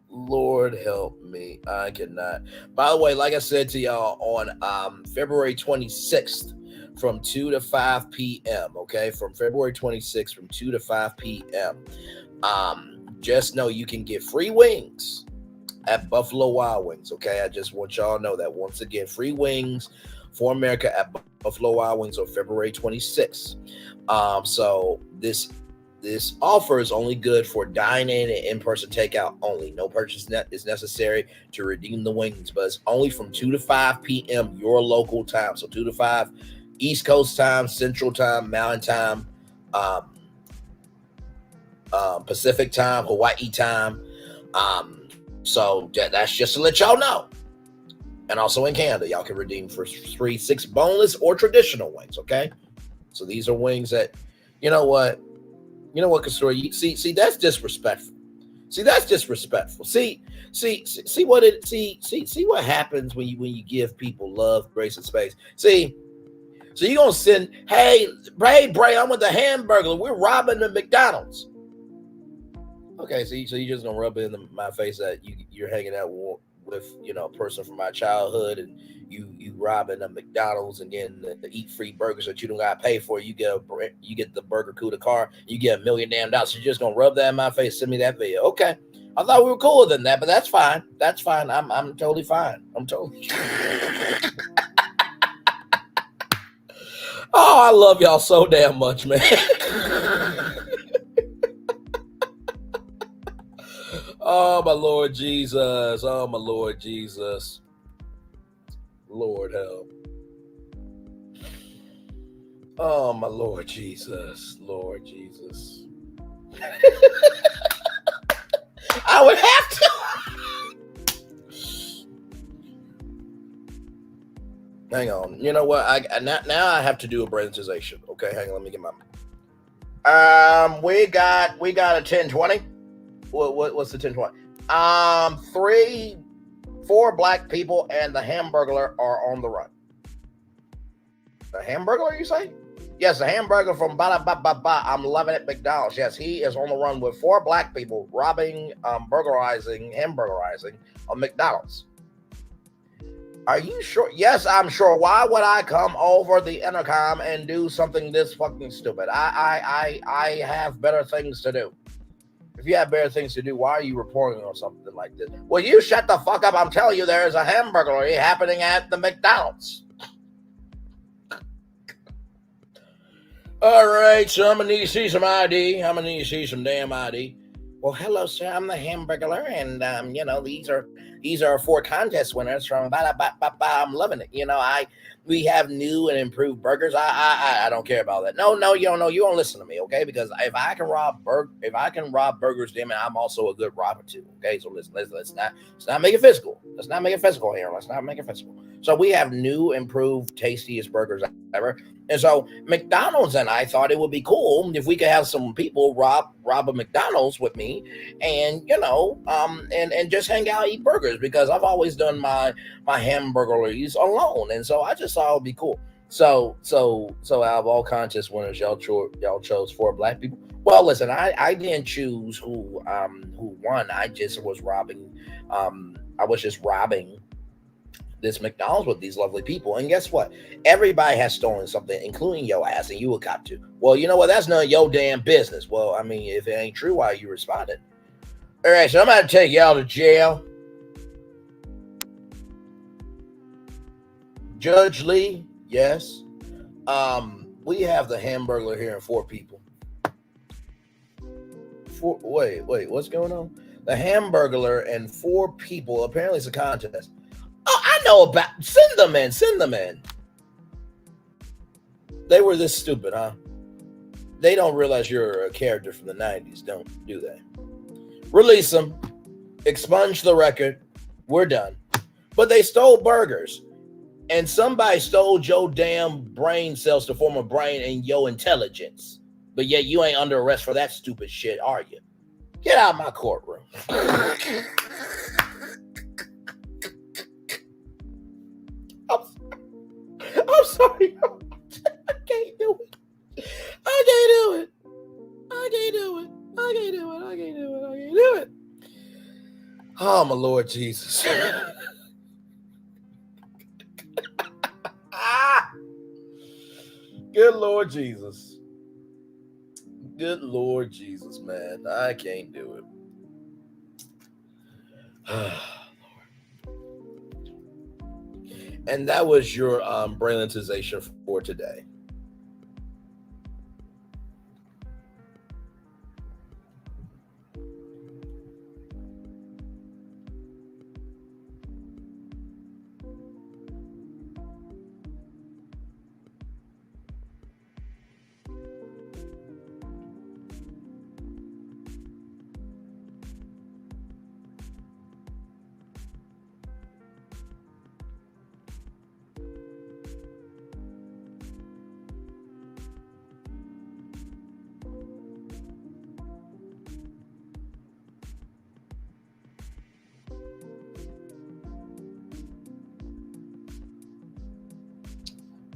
Lord help me. I cannot. By the way, like I said to y'all, on February 26th from 2 to 5 p.m. Okay, from February 26th from 2 to 5 p.m. Just know you can get free wings at Buffalo Wild Wings. Okay, I just want y'all to know that once again, free wings for America at Buffalo Wild Wings on February 26th. So this offer is only good for dine-in and in-person takeout only. No purchase is necessary to redeem the wings, but it's only from 2 to 5 p.m. your local time. So 2 to 5 East Coast time, Central time, Mountain time. Pacific time, Hawaii time. So that's just to let y'all know. And also in Canada, y'all can redeem for 6 boneless or traditional wings. Okay, so these are wings that, you know what, Kasura, see that's disrespectful. See, that's disrespectful. See what happens when you give people love, grace, and space. See, so you're gonna send, hey, Bray, I'm with the hamburger. We're robbing the McDonald's. Okay, so you're just gonna rub it in my face that you're hanging out with a person from my childhood, and you robbing a McDonald's and getting the eat free burgers that you don't gotta pay for. You get the burger coup de car. You get $1 million damn dollars. You're just gonna rub that in my face. Send me that video. Okay, I thought we were cooler than that, but that's fine. That's fine. I'm totally fine. I'm totally. Oh, I love y'all so damn much, man. Oh, my Lord Jesus. Oh, my Lord Jesus. Lord help. Oh, my Lord Jesus. Lord Jesus. I would have to. Hang on. You know what? Now I have to do a presentation. Okay, hang on. Let me get my. We got a 1020. What's the 1020? 4 black people and the Hamburglar are on the run. The Hamburglar, you say? Yes, the Hamburger from I'm loving it McDonald's. Yes, he is on the run with 4 black people robbing, hamburgerizing a McDonald's. Are you sure? Yes, I'm sure. Why would I come over the intercom and do something this fucking stupid? I have better things to do. If you have better things to do, why are you reporting on something like this? Well, you shut the fuck up. I'm telling you, there is a hamburglary happening at the McDonald's. All right, so I'm going to need to see some ID. I'm going to need to see some damn ID. Well, hello, sir. I'm the Hamburglar, and these are 4 contest winners from I'm loving it. We have new and improved burgers. I don't care about that. No, you don't listen to me, okay? Because if I can rob burgers, damn it, I'm also a good robber too. Okay, so let's not make it physical. Let's not make it physical here. Let's not make it physical. So we have new, improved, tastiest burgers ever. And so McDonald's and I thought it would be cool if we could have some people rob a McDonald's with me, and and just hang out, eat burgers, because I've always done my hamburgeries alone, and so I just thought it would be cool. So out of all contest winners, y'all chose 4 black people. Well, listen, I didn't choose who won. I just was robbing. I was just robbing this McDonald's with these lovely people. And guess what? Everybody has stolen something, including your ass, and you a cop too. Well, you know what? That's none of your damn business. Well, I mean, if it ain't true, why you responded? All right, so I'm going to take y'all to jail. Judge Lee, yes. We have the Hamburglar here in 4 people. Wait, what's going on? The Hamburglar and 4 people. Apparently it's a contest. Oh, I know about. Send them in. They were this stupid, huh? They don't realize you're a character from the 90s. Don't do that. Release them. Expunge the record. We're done. But they stole burgers. And somebody stole your damn brain cells to form a brain and your intelligence. But yet you ain't under arrest for that stupid shit, are you? Get out of my courtroom. I'm sorry. I can't do it. Oh, my Lord Jesus. Good Lord Jesus. Good Lord Jesus, man. I can't do it. And that was your brainlentization for today.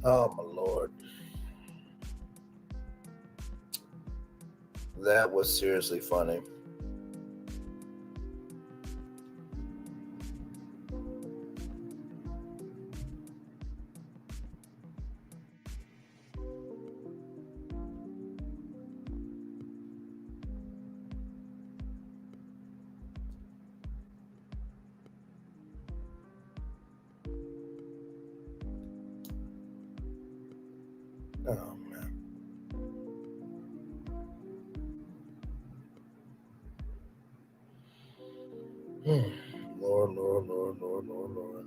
Oh my Lord. That was seriously funny. Oh man. Lord, Lord, Lord, Lord, Lord, Lord.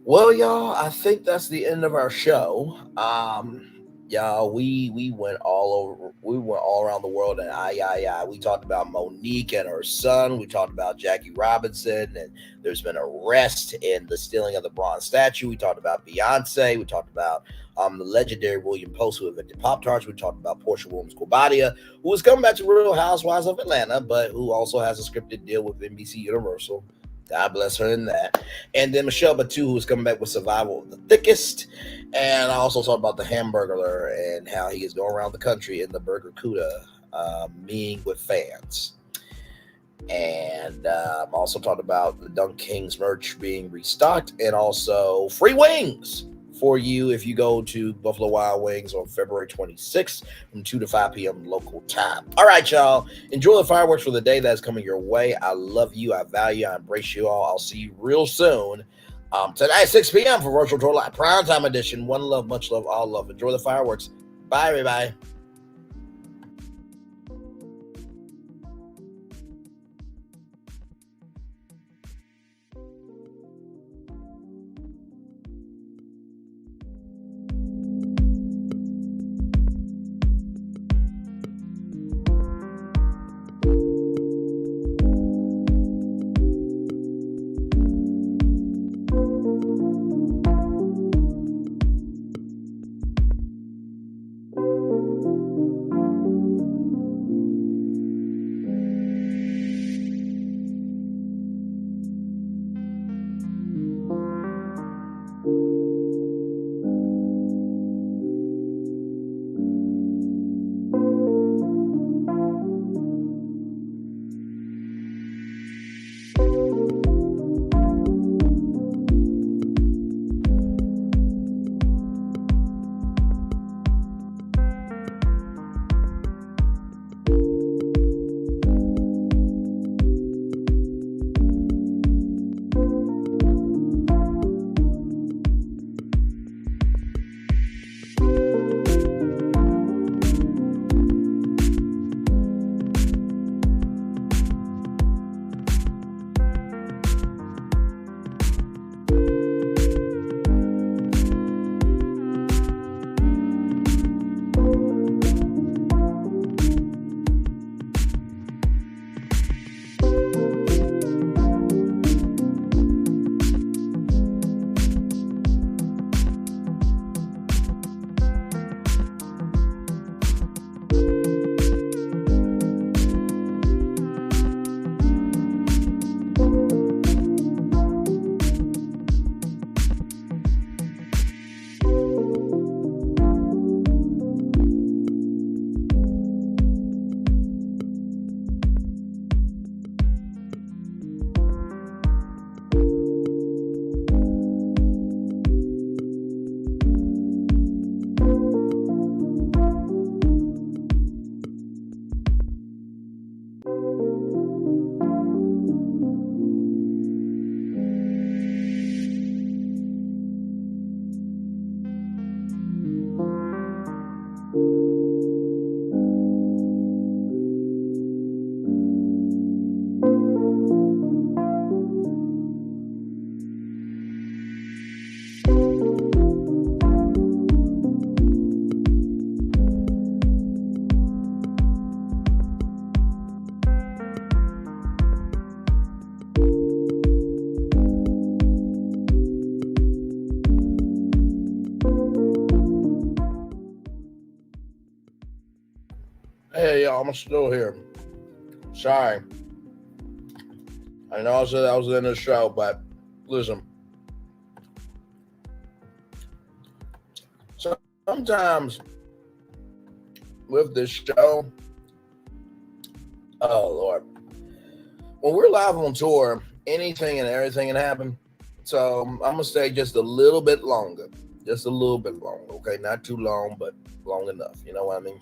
Well, y'all, I think that's the end of our show. Y'all, we went all around the world, and we talked about Monique and her son. We talked about Jackie Robinson, and there's been arrest in the stealing of the bronze statue. We talked about Beyonce. We talked about the legendary William Post, who invented Pop Tarts. We talked about Porsha Williams Guobadia, who is coming back to Real Housewives of Atlanta, but who also has a scripted deal with NBC Universal. God bless her in that. And then Michelle Buteau, who is coming back with Survival of the Thickest. And I also talked about the Hamburglar and how he is going around the country in the Burger Cuda, meeting with fans. And also talked about the Dunk Kings merch being restocked, and also free wings for you if you go to Buffalo Wild Wings on February 26th from 2 to 5 p.m. local time. All right, y'all. Enjoy the fireworks for the day that's coming your way. I love you. I value you. I embrace you all. I'll see you real soon. Tonight, 6 p.m. for Virtual Tour Live Primetime Edition. One love, much love, all love. Enjoy the fireworks. Bye, everybody. Hey, y'all, I'm still here. Sorry. I know I said I was in the show, but listen. Sometimes with this show, oh Lord, when we're live on tour, anything and everything can happen. So I'm gonna stay just a little bit longer, okay? Not too long, but long enough. You know what I mean?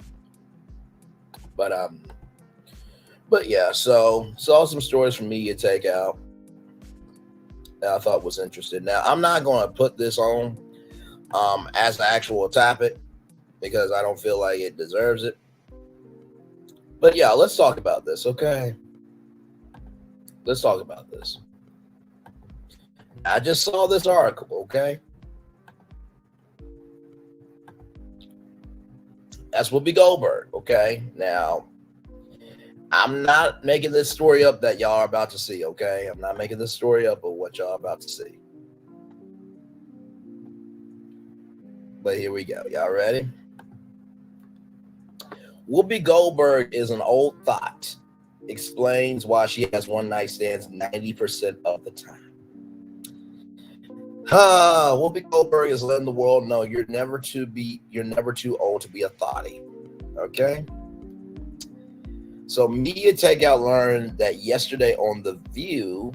But yeah. So saw some stories from media takeout that I thought was interesting. Now I'm not gonna put this on as the actual topic because I don't feel like it deserves it. But yeah, let's talk about this, okay? Let's talk about this. I just saw this article, okay? That's Whoopi Goldberg, okay? Now, I'm not making this story up that y'all are about to see, okay? I'm not making this story up of what y'all are about to see. But here we go. Y'all ready? Whoopi Goldberg is an old thought. Explains why she has one night stands 90% of the time. Whoopi Goldberg is letting the world know you're never too old to be a thotty. Okay? So media takeout learned that yesterday on The View,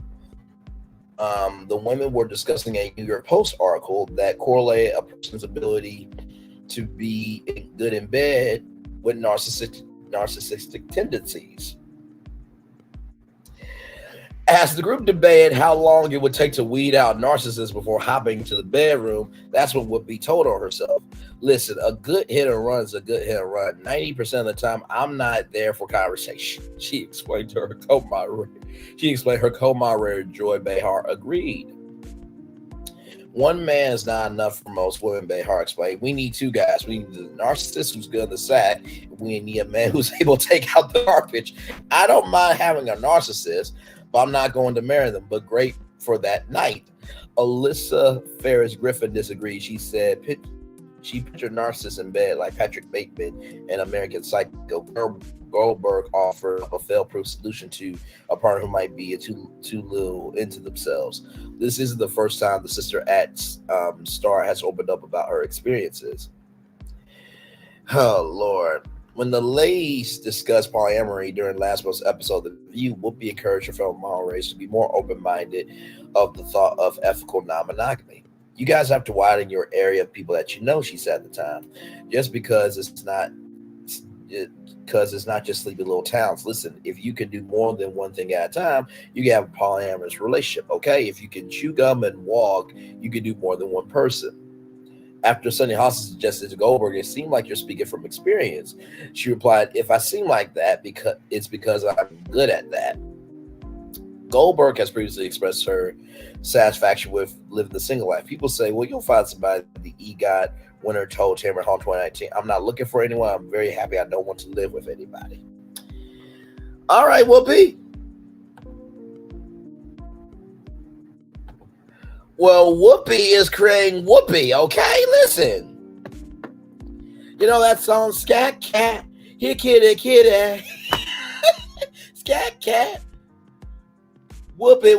the women were discussing a New York Post article that correlated a person's ability to be good in bed with narcissistic tendencies. As the group debated how long it would take to weed out narcissists before hopping to the bedroom, that's what Whoopi told on herself. Listen, a good hit and run is a good hit and run. 90% of the time, I'm not there for conversation. She explained to her co-moderator. Joy Behar agreed. One man is not enough for most women, Behar explained. We need two guys. We need the narcissist who's good on the side. We need a man who's able to take out the garbage. I don't mind having a narcissist, but I'm not going to marry them, but great for that night. Alyssa Ferris Griffin disagreed. She said she pictured narcissists in bed like Patrick Bateman in American Psycho. Goldberg offered a fail-proof solution to a partner who might be too little into themselves. This isn't the first time the Sister Act star has opened up about her experiences. Oh, Lord. When the ladies discussed polyamory during last month's episode of The View, Whoopi encouraged her fellow moderates to be more open-minded of the thought of ethical non-monogamy. You guys have to widen your area of people that you know, she said at the time. Just because it's not just sleepy little towns. Listen, if you can do more than one thing at a time, you can have a polyamorous relationship, okay? If you can chew gum and walk, you can do more than one person. After Sunny Hostin suggested to Goldberg, it seemed like you're speaking from experience. She replied, if I seem like that, because I'm good at that. Goldberg has previously expressed her satisfaction with living the single life. People say, well, you'll find somebody, the EGOT winner told Tamron Hall 2019. I'm not looking for anyone. I'm very happy I don't want to live with anybody. All right, Whoopi. Well, Whoopi is creating Whoopi, okay? Listen. You know that song, Scat Cat? Here, kitty. Scat Cat. Whoopi.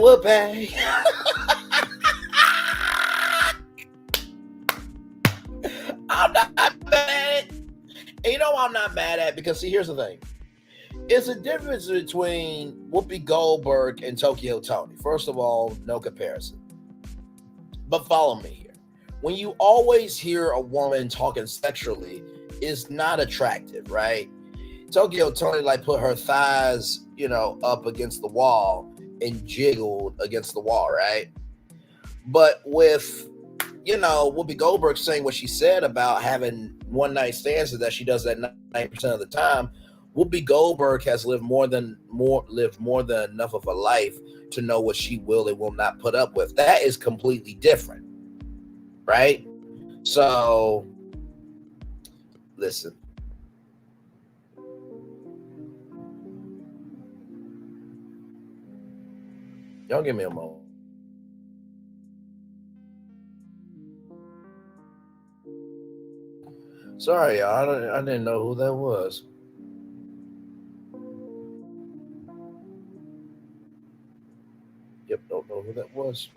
I'm not mad at it. And you know I'm not mad at it because, see, here's the thing. It's a difference between Whoopi Goldberg and Tokyo Toni. First of all, no comparison. But follow me here. When you always hear a woman talking sexually, it's not attractive, right? Tokyo Toni put her thighs, up against the wall and jiggled against the wall, right? But with, Whoopi Goldberg saying what she said about having one night stands that she does that 90% of the time, Whoopi Goldberg has lived more than enough of a life to know what she will and will not put up with. That is completely different, right? So, listen. Y'all give me a moment. Sorry, y'all. I didn't know who that was. know who that was.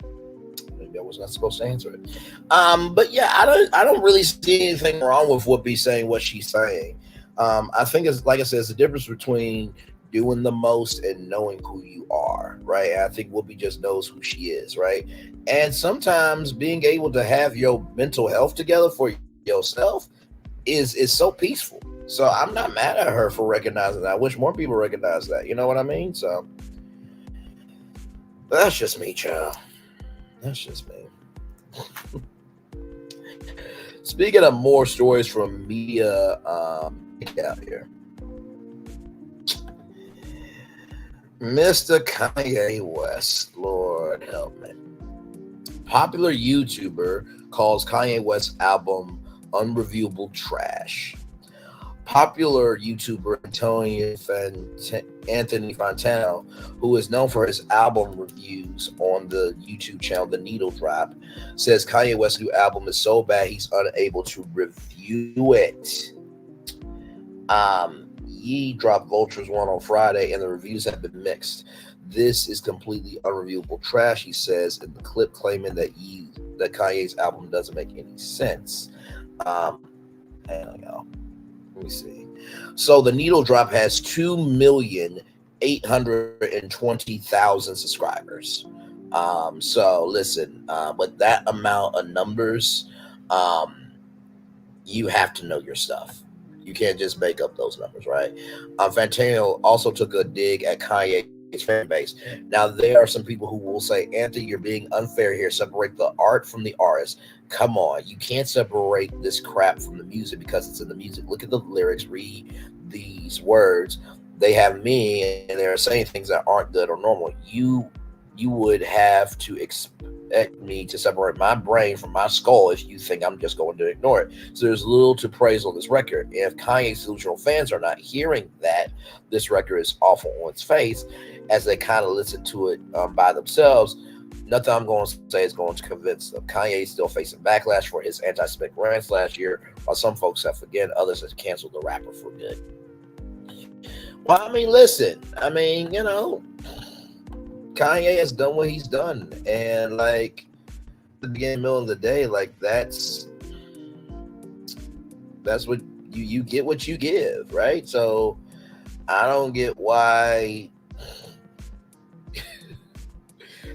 Maybe I was not supposed to answer it. But yeah, I don't really see anything wrong with Whoopi saying what she's saying. I think it's like I said, it's the difference between doing the most and knowing who you are, right? And I think Whoopi just knows who she is, right? And sometimes being able to have your mental health together for yourself is so peaceful. So I'm not mad at her for recognizing that. I wish more people recognize that. You know what I mean? So that's just me, child. That's just me. Speaking of more stories from media out here, Mr. Kanye West, Lord help me. Popular YouTuber calls Kanye West's album unreviewable trash. Popular YouTuber Anthony Fantano, who is known for his album reviews on the YouTube channel The Needle Drop, says Kanye West's new album is so bad he's unable to review it. Ye dropped Vultures 1 on Friday, and the reviews have been mixed. This is completely unreviewable trash, he says in the clip, claiming that Kanye's album doesn't make any sense. Hang on, y'all. Let me see. So the Needle Drop has 2,820,000 subscribers. So listen, with that amount of numbers, you have to know your stuff. You can't just make up those numbers, right? Fantano also took a dig at Kanye's fan base. Now, there are some people who will say, Anthony, you're being unfair here. Separate the art from the artist. Come on, you can't separate this crap from the music because it's in the music. Look at the lyrics, read these words. They have meaning, and they're saying things that aren't good or normal. You would have to expect me to separate my brain from my skull if you think I'm just going to ignore it. So there's little to praise on this record. If Kanye's delusional fans are not hearing that this record is awful on its face, as they kind of listen to it by themselves, nothing I'm going to say is going to convince them. Kanye is still facing backlash for his anti-Semitic rants last year, while some folks have forgiven, others have canceled the rapper for good. Well, I mean, listen, you know, Kanye has done what he's done, and like at the beginning, middle of the day, like that's what you get, what you give, right? So I don't get why,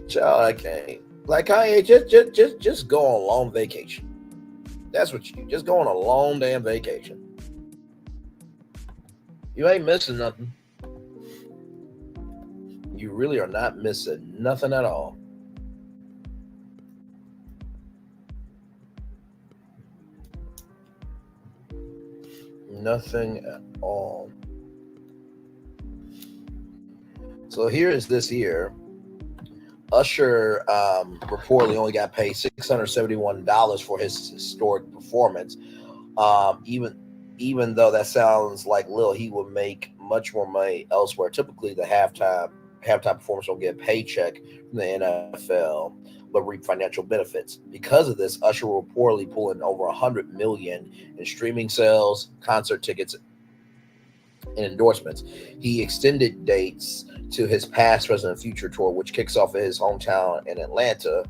child. I can't. Like Kanye, just go on a long vacation. That's what you just go on a long damn vacation. You ain't missing nothing. You really are not missing nothing at all. Nothing at all. So here is this here. Usher reportedly only got paid $671 for his historic performance. Even though that sounds like little, he would make much more money elsewhere. Typically, the halftime performers don't get a paycheck from the NFL, but reap financial benefits. Because of this, Usher will reportedly pull in over $100 million in streaming sales, concert tickets, and endorsements. He extended dates to his Past, Present, and Future tour, which kicks off in his hometown in Atlanta.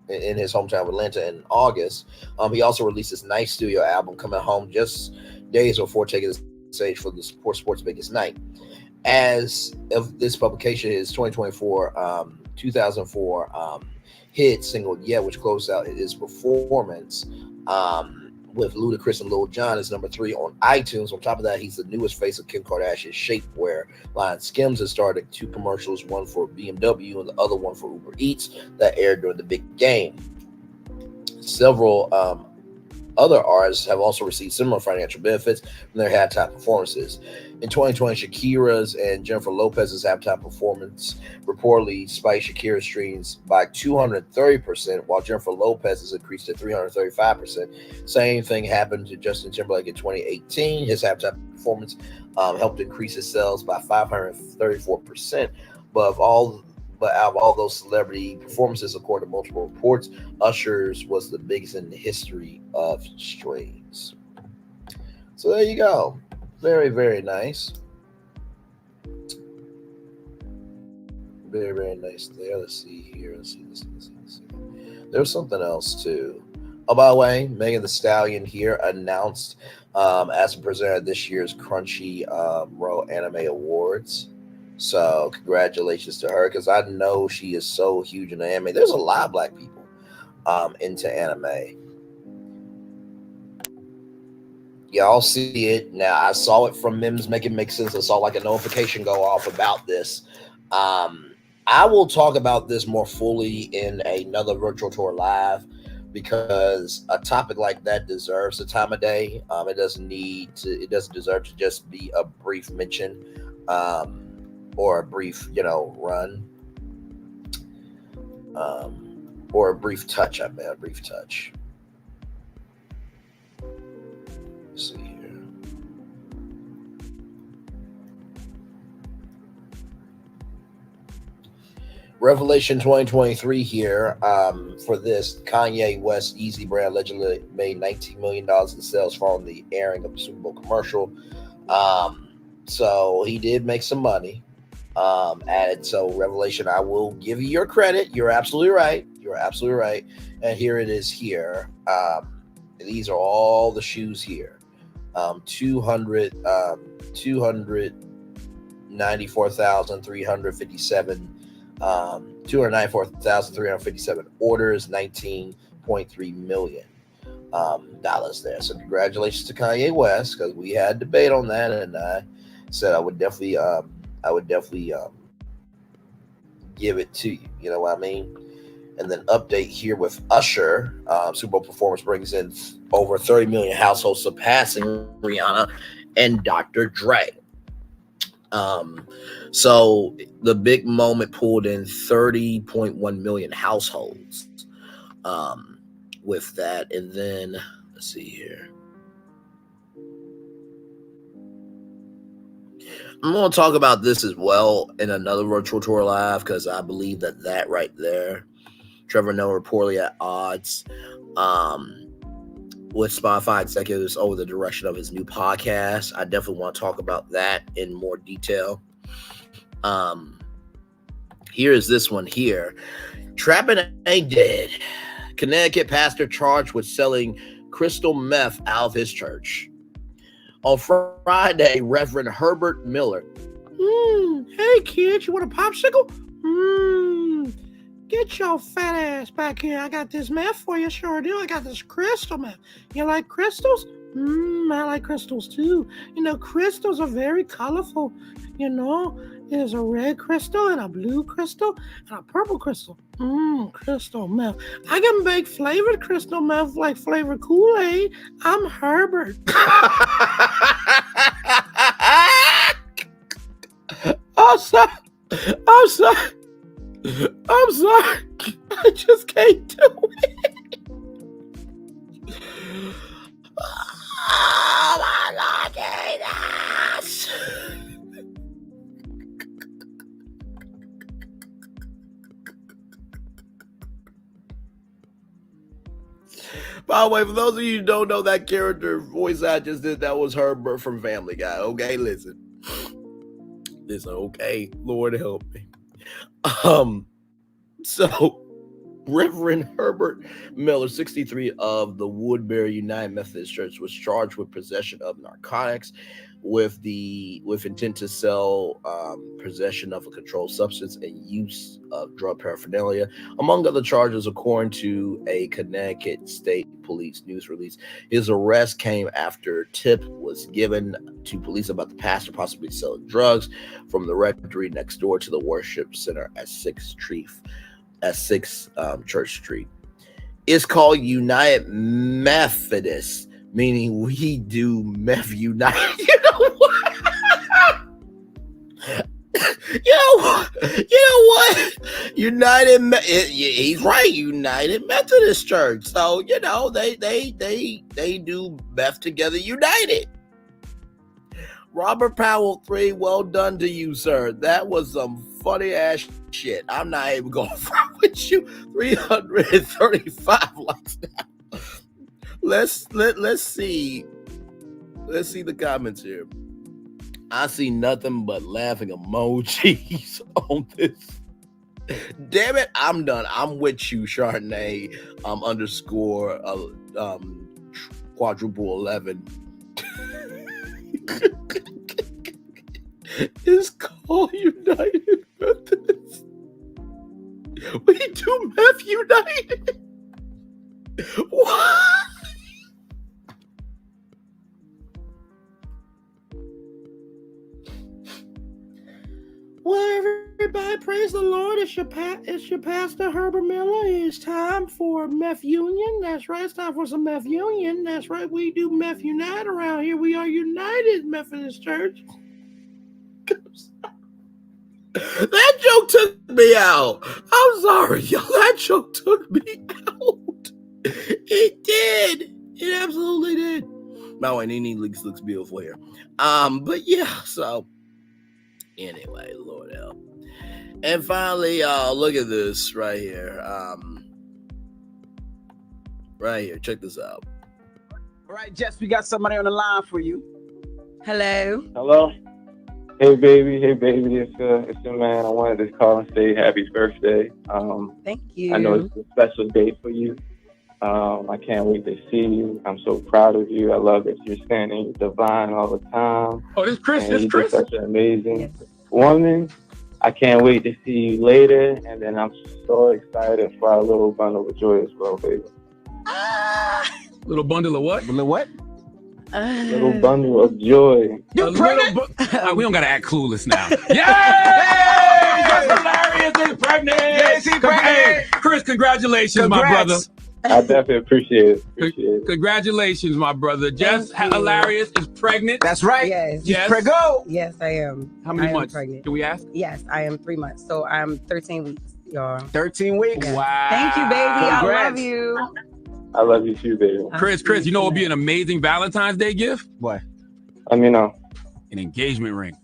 In his hometown of Atlanta in August. He also released his ninth studio album, Coming Home, just days before taking the stage for the sport's biggest night. As of this publication, his 2004 hit single "Yeah," which closed out his performance with Ludacris and Lil Jon, is number 3 on iTunes. On top of that, he's the newest face of Kim Kardashian's shapewear line. Skims has started 2 commercials, one for BMW and the other one for Uber Eats, that aired during the big game. Several other artists have also received similar financial benefits from their halftime performances. In 2020, Shakira's and Jennifer Lopez's halftime performance reportedly spiked Shakira's streams by 230%, while Jennifer Lopez's increased to 335%. Same thing happened to Justin Timberlake in 2018. His halftime performance helped increase his sales by 534%. But out of all those celebrity performances, according to multiple reports, Usher's was the biggest in the history of streams. So there you go. Very, very nice. Very, very nice there. Let's see here. Let's see. There's something else too. Oh, by the way, Megan Thee Stallion here announced as a presenter at this year's Crunchyroll Anime Awards. So congratulations to her, because I know she is so huge in anime. There's a lot of black people into anime. Y'all see it now. I saw it from Mims Making Mixes. I saw like a notification go off about this. I will talk about this more fully in another virtual tour live, because a topic like that deserves the time of day. It doesn't deserve to just be a brief mention or a brief, run or a brief touch. A brief touch. Let's see here. Revelation 2023 here for this. Kanye West Yeezy brand allegedly made $19 million in sales following the airing of the Super Bowl commercial. So he did make some money. And so Revelation, I will give you your credit. You're absolutely right. And here it is here. These are all the shoes here. 294,357 294,357 orders, $19.3 million there. So congratulations to Kanye West, because we had debate on that, and I said I would definitely give it to you. You know what I mean? And then update here with Usher. Super Bowl performance brings in over 30 million households, surpassing Rihanna and Dr. Dre. So the big moment pulled in 30.1 million households with that. And then let's see here. I'm going to talk about this as well in another virtual tour live, because I believe that right there, Trevor Noah reportedly at odds with Spotify executives over the direction of his new podcast. I definitely want to talk about that in more detail. Here is this one here. Trapping ain't dead. Connecticut pastor charged with selling crystal meth out of his church. On Friday, Reverend Herbert Miller. Hey kids, you want a popsicle? Get your fat ass back here. I got this meth for you. Sure do. I got this crystal meth. You like crystals? I like crystals too. Crystals are very colorful. There's a red crystal and a blue crystal and a purple crystal. Crystal meth. I can make flavored crystal meth like flavored Kool-Aid. I'm Herbert. I'm sorry. I just can't do it. Oh my God, Jesus. By the way, for those of you who don't know that character voice I just did, that was Herbert from Family Guy. Okay, listen, okay, Lord help me. So Reverend Herbert Miller, 63, of the Woodbury United Methodist Church, was charged with possession of narcotics with intent to sell, possession of a controlled substance, and use of drug paraphernalia, among other charges, according to a Connecticut State Police news release. His arrest came after tip was given to police about the pastor possibly selling drugs from the rectory next door to the worship center at 6th Church Street. It's called United Methodist, meaning we do meth united. You know what? You know what? He's right. United Methodist Church. So they do meth together. United. Robert Powell 3, well done to you, sir. That was some funny ass shit. I'm not even going to front with you. 335 likes now. Let's see. Let's see the comments here. I see nothing but laughing emojis on this. Damn it, I'm done. I'm with you, Chardonnay. Underscore quadruple 11. It's called United Methodist. We do Meth United. What? Well, everybody, praise the Lord. It's your pastor, Herbert Miller. It's time for Meth Union. That's right. It's time for some Meth Union. That's right. We do Meth Unite around here. We are United Methodist Church. That joke took me out. I'm sorry, y'all. That joke took me out. It did. It absolutely did. By the way, Nene looks beautiful here. But yeah, so anyway, Lord help. And finally, look at this right here. Right here. Check this out. All right, Jess, we got somebody on the line for you. Hello. Hello. Hey baby, it's your man. I wanted to call and say happy birthday. Thank you. I know it's a special day for you. I can't wait to see you. I'm so proud of you. I love that you're standing divine all the time. Oh, this Chris. And you're such an amazing woman. I can't wait to see you later. And then I'm so excited for our little bundle of joy as well, baby. Little bundle of what? Little what? Little bundle of joy. You pregnant? We don't gotta act clueless now. Yay! That's hilarious. He's pregnant. Yes, he's pregnant. Hey, Chris, congratulations, my brother. I definitely appreciate it. Congratulations, my brother. Jess Hilarious is pregnant. That's right. Yes. Prego. Yes, I am. How many months? Pregnant. Can we ask? Yes, I am 3 months. So I'm 13 weeks, y'all. 13 weeks. Yes. Wow. Thank you, baby. Congrats. I love you. I love you too, baby. Chris, you know what would be an amazing Valentine's Day gift? What? Let me know. An engagement ring.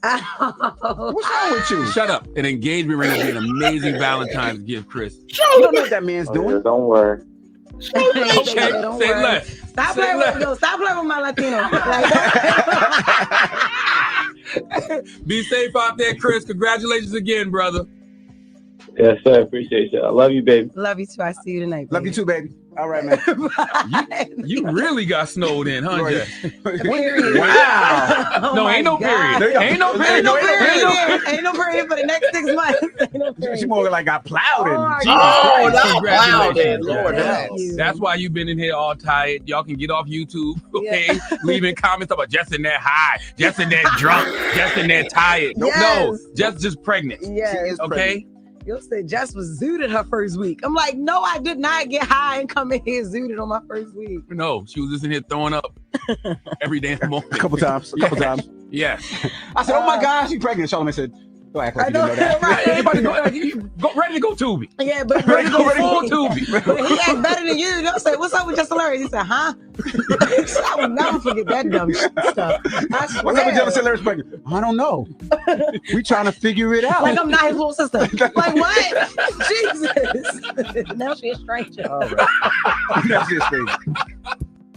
What's wrong with you? Shut up. An engagement ring would be an amazing Valentine's gift, Chris. You don't know what that man's doing. Yeah, don't worry. Okay, say less. Stop playing with my Latino. Be safe out there, Chris. Congratulations again, brother. Yes, sir. Appreciate you. I love you, baby. Love you too. I see you tonight. Love you too, baby. All right, man. You really got snowed in, huh, Jess? Period. Wow. Oh No, my ain't no God. period. Ain't no period. Ain't no period for the next 6 months. Ain't no period. She more like got plowed in. Oh, not plowed in. Congratulations, Lord Jess. help. That's why you've been in here all tired. Y'all can get off YouTube, okay? Leaving comments about Jess in there high, Jess in there drunk, Jess in there tired. Yes. No, Jess just pregnant. Yes. Okay? You'll say Jess was zooted her first week. I'm like, no, I did not get high and come in here zooted on my first week. No, she was just in here throwing up every damn moment. A couple times. Yeah. I said, oh my gosh, she's pregnant. Charlamagne said, don't act like you didn't know that. Right. Everybody go ready to go Tubi. Yeah, but Ready to go full Tubi. But he act better than you. They'll say, what's up with Jess Hilarious? He said, huh? I will never forget that dumb stuff. I swear. What's up with Jess Hilarious pregnant? I don't know. We trying to figure it out. Like I'm not his little sister. Like what? Jesus. Now she's a stranger. All right. That's his thing.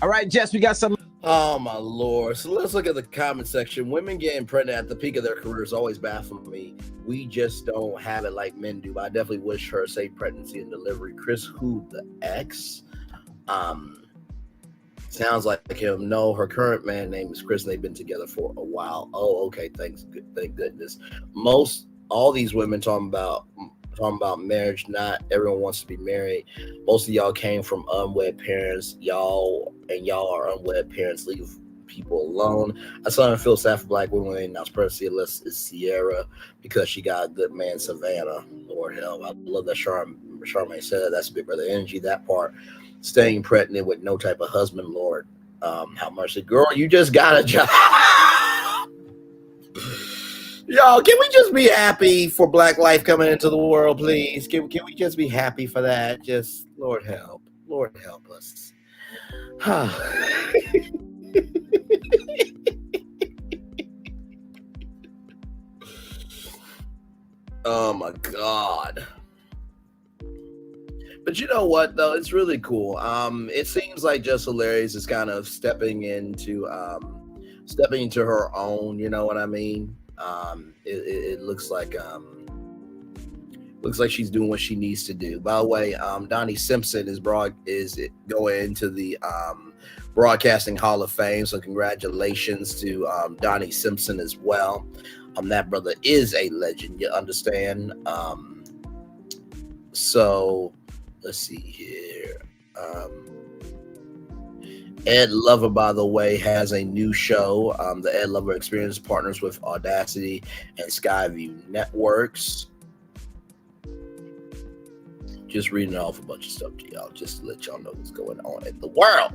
All right, Jess, we got some. Oh my Lord. So let's look at the comment section. Women getting pregnant at the peak of their careers always baffle me. We just don't have it like men do. But I definitely wish her safe pregnancy and delivery. Chris who the ex? Sounds like him. No, her current man name is Chris and they've been together for a while. Oh, okay. Thank goodness. All these women talking about marriage. Not everyone wants to be married. Most of y'all came from unwed parents. Y'all are unwed parents. Leave people alone. I sometimes feel sad for black women. Now, Percy-less is Sierra because she got a good man, Savannah. Lord help. I love that Charmaine said that. That's big brother energy. That part. Staying pregnant with no type of husband. Lord, how much? Girl, you just got a job. Y'all, can we just be happy for black life coming into the world, please? Can we just be happy for that? Just, Lord help us. Oh my God. But you know what, though? It's really cool. It seems like Jess Hilarious is kind of stepping into her own, you know what I mean? It looks like Looks like she's doing what she needs to do. By the way, Donnie Simpson is going into the Broadcasting Hall of Fame. So congratulations to Donnie Simpson as well. That brother is a legend. You understand? So let's see here. Ed Lover, by the way, has a new show. The Ed Lover Experience partners with Audacity and Skyview Networks. Just reading off a bunch of stuff to y'all, just to let y'all know what's going on in the world.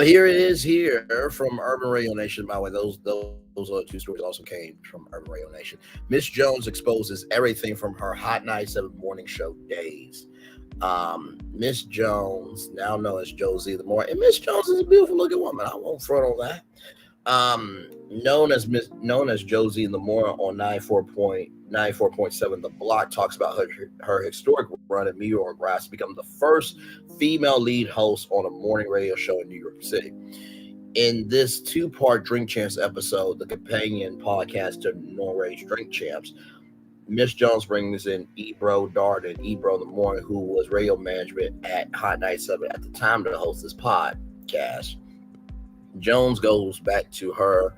Here it is here from Urban Radio Nation. By the way, those other two stories also came from Urban Radio Nation. Miss Jones exposes everything from her Hot 97 morning show days. Miss Jones, now known as Josie the More, and Miss Jones is a beautiful looking woman. I won't front on that. Known as Josie in the More on 94.7 The Block, talks about her historic run in New York, rise to become the first female lead host on a morning radio show in New York City. In this two-part Drink Champs episode, the companion podcast to Norway's Drink Champs, Miss Jones brings in Ebro Darden, Ebro in the Morning, who was radio management at Hot 97 at the time to host this podcast. Jones goes back to her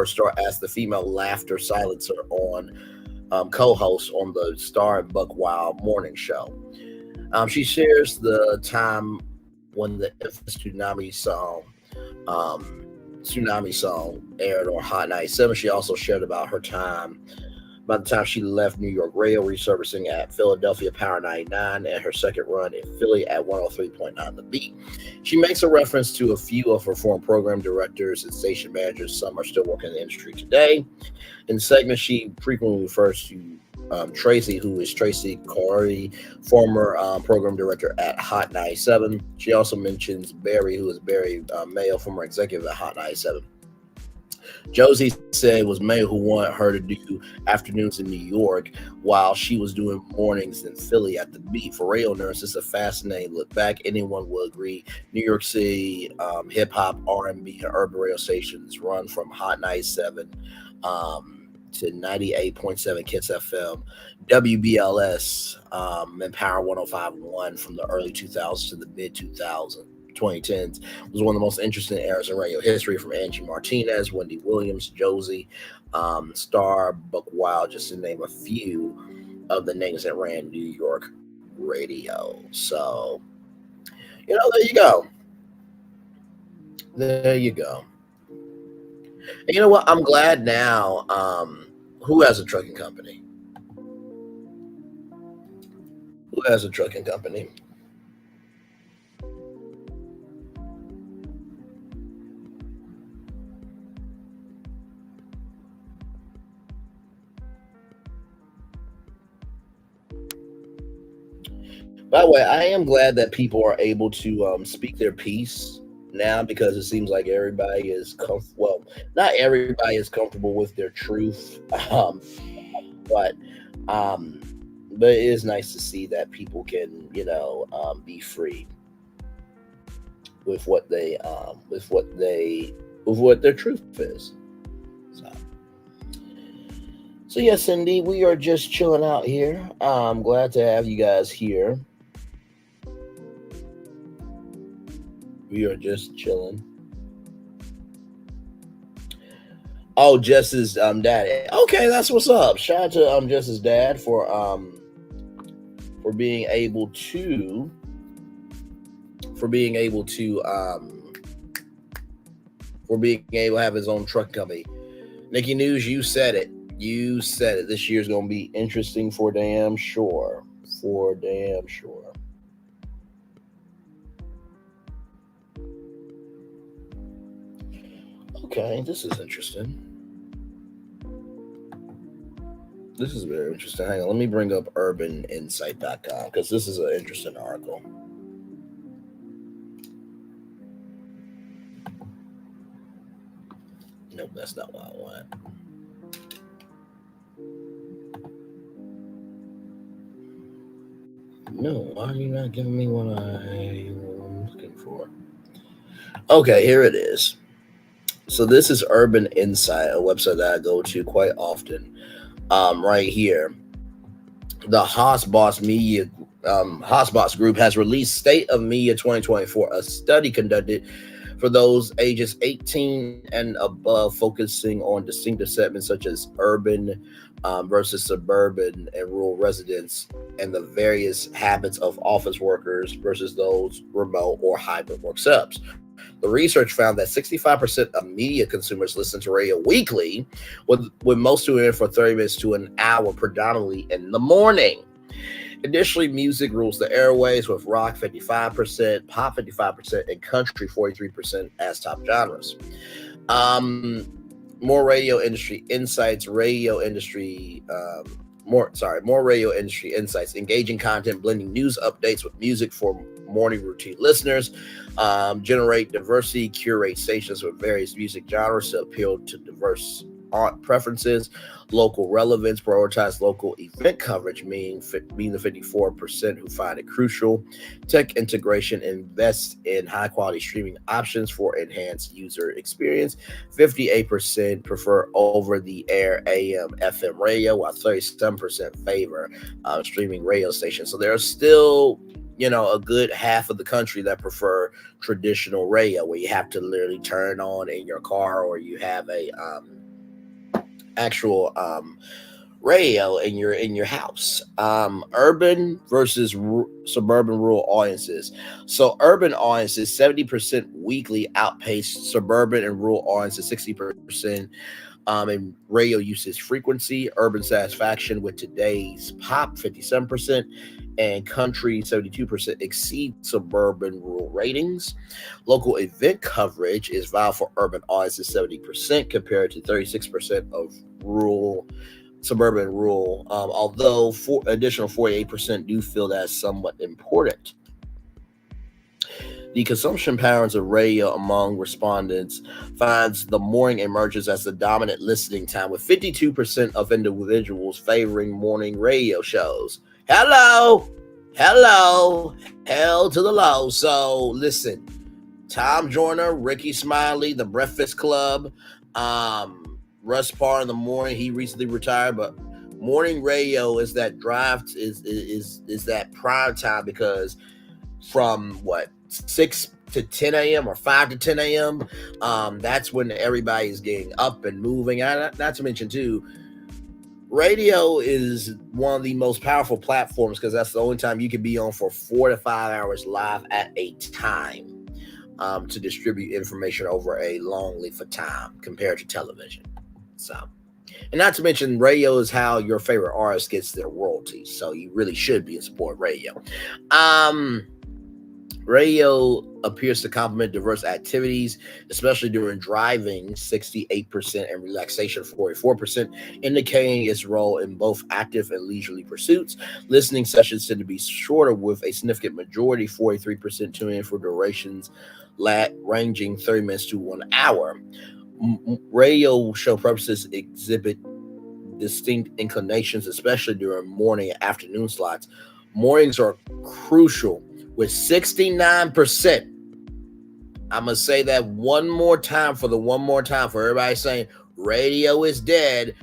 start as the female laughter silencer on co-host on the Star and Buck Wild morning show. She shares the time when the infamous Tsunami song aired on Hot 97. She also shared about her time by the time she left New York radio, resurfacing at Philadelphia Power 99 and her second run in Philly at 103.9 The Beat. She makes a reference to a few of her former program directors and station managers. Some are still working in the industry today. In the segment, she frequently refers to Tracy, who is Tracy Corey, former program director at Hot 97. She also mentions Barry, who is Barry Mayo, former executive at Hot 97. Josie said it was Mayo who wanted her to do afternoons in New York while she was doing mornings in Philly at The Beat. For radio nerds, it's a fascinating look back. Anyone will agree. New York City hip-hop, R&B, and urban radio stations run from Hot 97 to 98.7 Kiss FM, WBLS, and Power 105.1 from the early 2000s to the mid-2010s. Was one of the most interesting eras in radio history, from Angie Martinez, Wendy Williams, Josie, Star, Buck Wild, just to name a few of the names that ran New York radio. So, there you go. There you go. And you know what? I'm glad now. Who has a trucking company? Who has a trucking company? By the way, I am glad that people are able to speak their piece now, because it seems like everybody is not everybody is comfortable with their truth, but it is nice to see that people can be free with what their truth is. So yes, indeed, we are just chilling out here. I'm glad to have you guys here. We are just chilling. Oh, Jess's dad. Okay, that's what's up. Shout out to Jess's dad for being able to have his own truck company. Nikki News, you said it. You said it. This year's gonna be interesting for damn sure. For damn sure. Okay, this is interesting. This is very interesting. Hang on, let me bring up urbaninsight.com because this is an interesting article. Nope, that's not what I want. No, why are you not giving me what I'm looking for? Okay, here it is. So this is Urban Insight, a website that I go to quite often. Right here, the Haasboss Group has released State of Media 2024, a study conducted for those ages 18 and above, focusing on distinctive segments such as urban versus suburban and rural residents, and the various habits of office workers versus those remote or hybrid work setups. The research found that 65% of media consumers listen to radio weekly, with most tuning in for 30 minutes to an hour, predominantly in the morning. Additionally, music rules the airways, with rock 55%, pop 55%, and country 43% as top genres. Um, more radio industry insights. More radio industry insights. Engaging content, blending news updates with music for morning routine listeners. Generate diversity, curate stations with various music genres to appeal to diverse preferences. Local relevance, prioritize local event coverage, meaning the 54% who find it crucial. Tech integration, invest in high quality streaming options for enhanced user experience. 58% prefer over the air AM FM radio, while 37% favor streaming radio stations. So there are still, a good half of the country that prefer traditional radio, where you have to literally turn on in your car, or you have a actual radio in your house. Urban versus suburban rural audiences. So urban audiences 70% weekly outpaced suburban and rural audiences 60% in radio usage frequency. Urban satisfaction with today's pop 57%, and country 72% exceed suburban rural ratings. Local event coverage is vital for urban audiences 70% compared to 36% of suburban rural, although additional 48% do feel that's somewhat important. The consumption patterns of radio among respondents finds the morning emerges as the dominant listening time, with 52% of individuals favoring morning radio shows. Hello, hell to the low. So listen, Tom Joyner, Ricky Smiley, The Breakfast Club, Russ Parr in the morning. He recently retired, but morning radio is that drive is that prime time, because from 6 to 10 a.m. or 5 to 10 a.m. That's when everybody's getting up and moving. Not to mention too, radio is one of the most powerful platforms, because that's the only time you can be on for 4 to 5 hours live at a time, to distribute information over a long length of time compared to television. So, and not to mention, radio is how your favorite artist gets their royalties. So you really should be in support of radio. Radio appears to complement diverse activities, especially during driving, 68%, and relaxation, 44%, indicating its role in both active and leisurely pursuits. Listening sessions tend to be shorter, with a significant majority, 43%, tune in for durations ranging 30 minutes to 1 hour. Radio show purposes exhibit distinct inclinations, especially during morning and afternoon slots. Mornings are crucial, with 69%. I'm going to say that one more time for everybody saying radio is dead.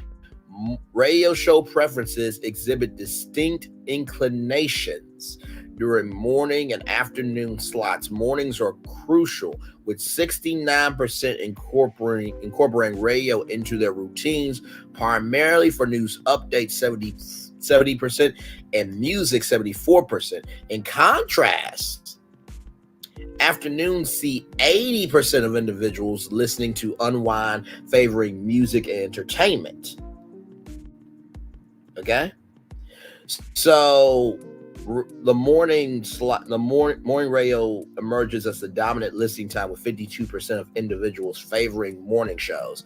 Radio show preferences exhibit distinct inclinations during morning and afternoon slots. Mornings are crucial, with 69% incorporating radio into their routines, primarily for news updates, 70%, and music 74%. In contrast, afternoons see 80% of individuals listening to unwind, favoring music and entertainment. Okay, so the morning radio emerges as the dominant listening time, with 52% of individuals favoring morning shows,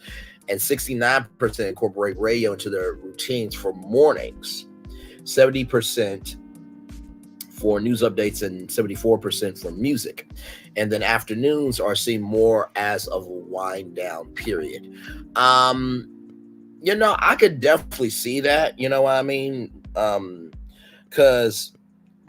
and 69% incorporate radio into their routines for mornings, 70% for news updates, and 74% for music. And then afternoons are seen more as of a wind down period. I could definitely see that, you know what I mean? Because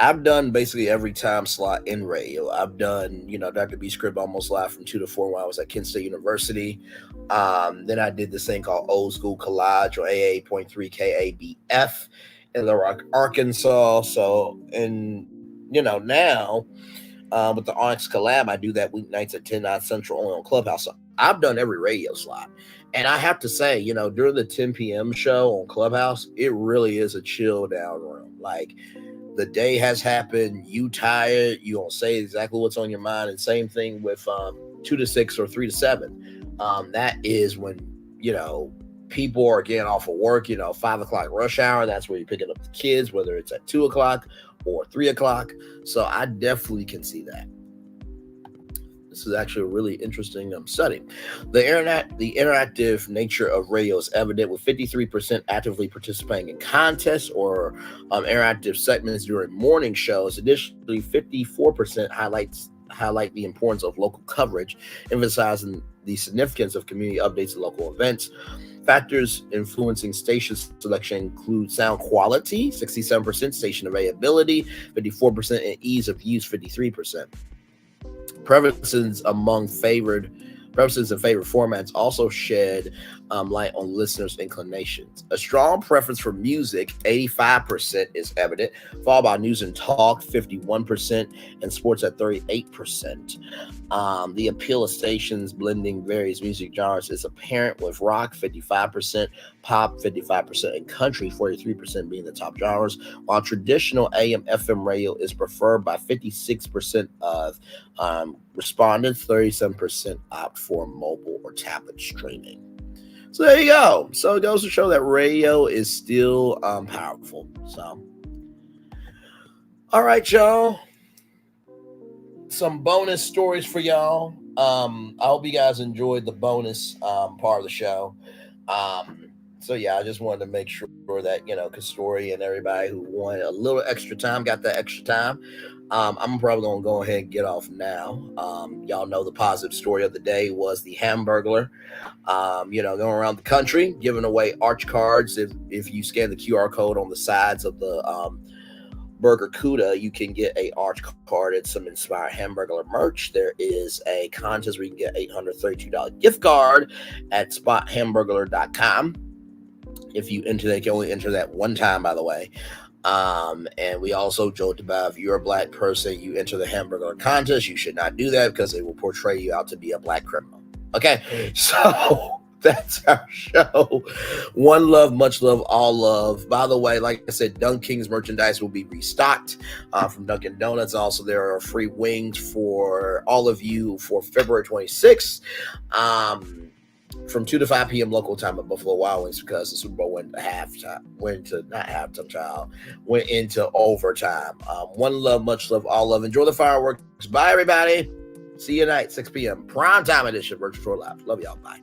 I've done basically every time slot in radio. I've done, Dr. B Script almost live from 2 to 4 when I was at Kent State University. Then I did this thing called Old School Collage on AA.3 KABF in Little Rock, Arkansas. So, and, now with the Onyx Collab, I do that weeknights at 10 Central only on Clubhouse. So I've done every radio slot. And I have to say, during the 10 p.m. show on Clubhouse, it really is a chill down room. Like, the day has happened, you tired, you don't say exactly what's on your mind. And same thing with 2 to 6 or 3 to 7. That is when, people are getting off of work, 5 o'clock rush hour. That's where you're picking up the kids, whether it's at 2 o'clock or 3 o'clock. So I definitely can see that. This is actually a really interesting study. The interactive nature of radio is evident, with 53% actively participating in contests or interactive segments during morning shows. Additionally, 54% highlight the importance of local coverage, emphasizing the significance of community updates and local events. Factors influencing station selection include sound quality, 67%, station availability, 54%, and ease of use, 53%. Preferences and favorite formats also shed light on listeners' inclinations. A strong preference for music, 85%, is evident, followed by news and talk, 51%, and sports at 38%. The appeal of stations blending various music genres is apparent, with rock 55%, pop 55%, and country 43% being the top genres, while traditional AM/FM radio is preferred by 56% of respondents. 37% opt for mobile or tablet streaming. So there you go. So it goes to show that radio is still powerful. So, all right, y'all. Some bonus stories for y'all. I hope you guys enjoyed the bonus part of the show. So yeah, I just wanted to make sure that, Kastori and everybody who wanted a little extra time got that extra time. I'm probably going to go ahead and get off now. Y'all know the positive story of the day was the Hamburglar, going around the country, giving away arch cards. If you scan the QR code on the sides of the Burger Cuda, you can get a arch card and some Inspired Hamburglar merch. There is a contest where you can get $832 gift card at spothamburglar.com. If you enter that, you can only enter that one time, by the way. And we also joked about, if you're a black person, you enter the Hamburglar contest, you should not do that because they will portray you out to be a black criminal. Okay, so that's our show. One love, much love, all love. By the way, like I said, Dunk King's merchandise will be restocked from Dunkin' Donuts. Also, there are free wings for all of you for February 26th. From 2 to 5 p.m. local time at Buffalo Wild Wings, because the Super Bowl went into overtime. One love, much love, all love. Enjoy the fireworks. Bye, everybody. See you tonight, 6 p.m. Prime time edition, Virtual Tour Live. Love y'all. Bye.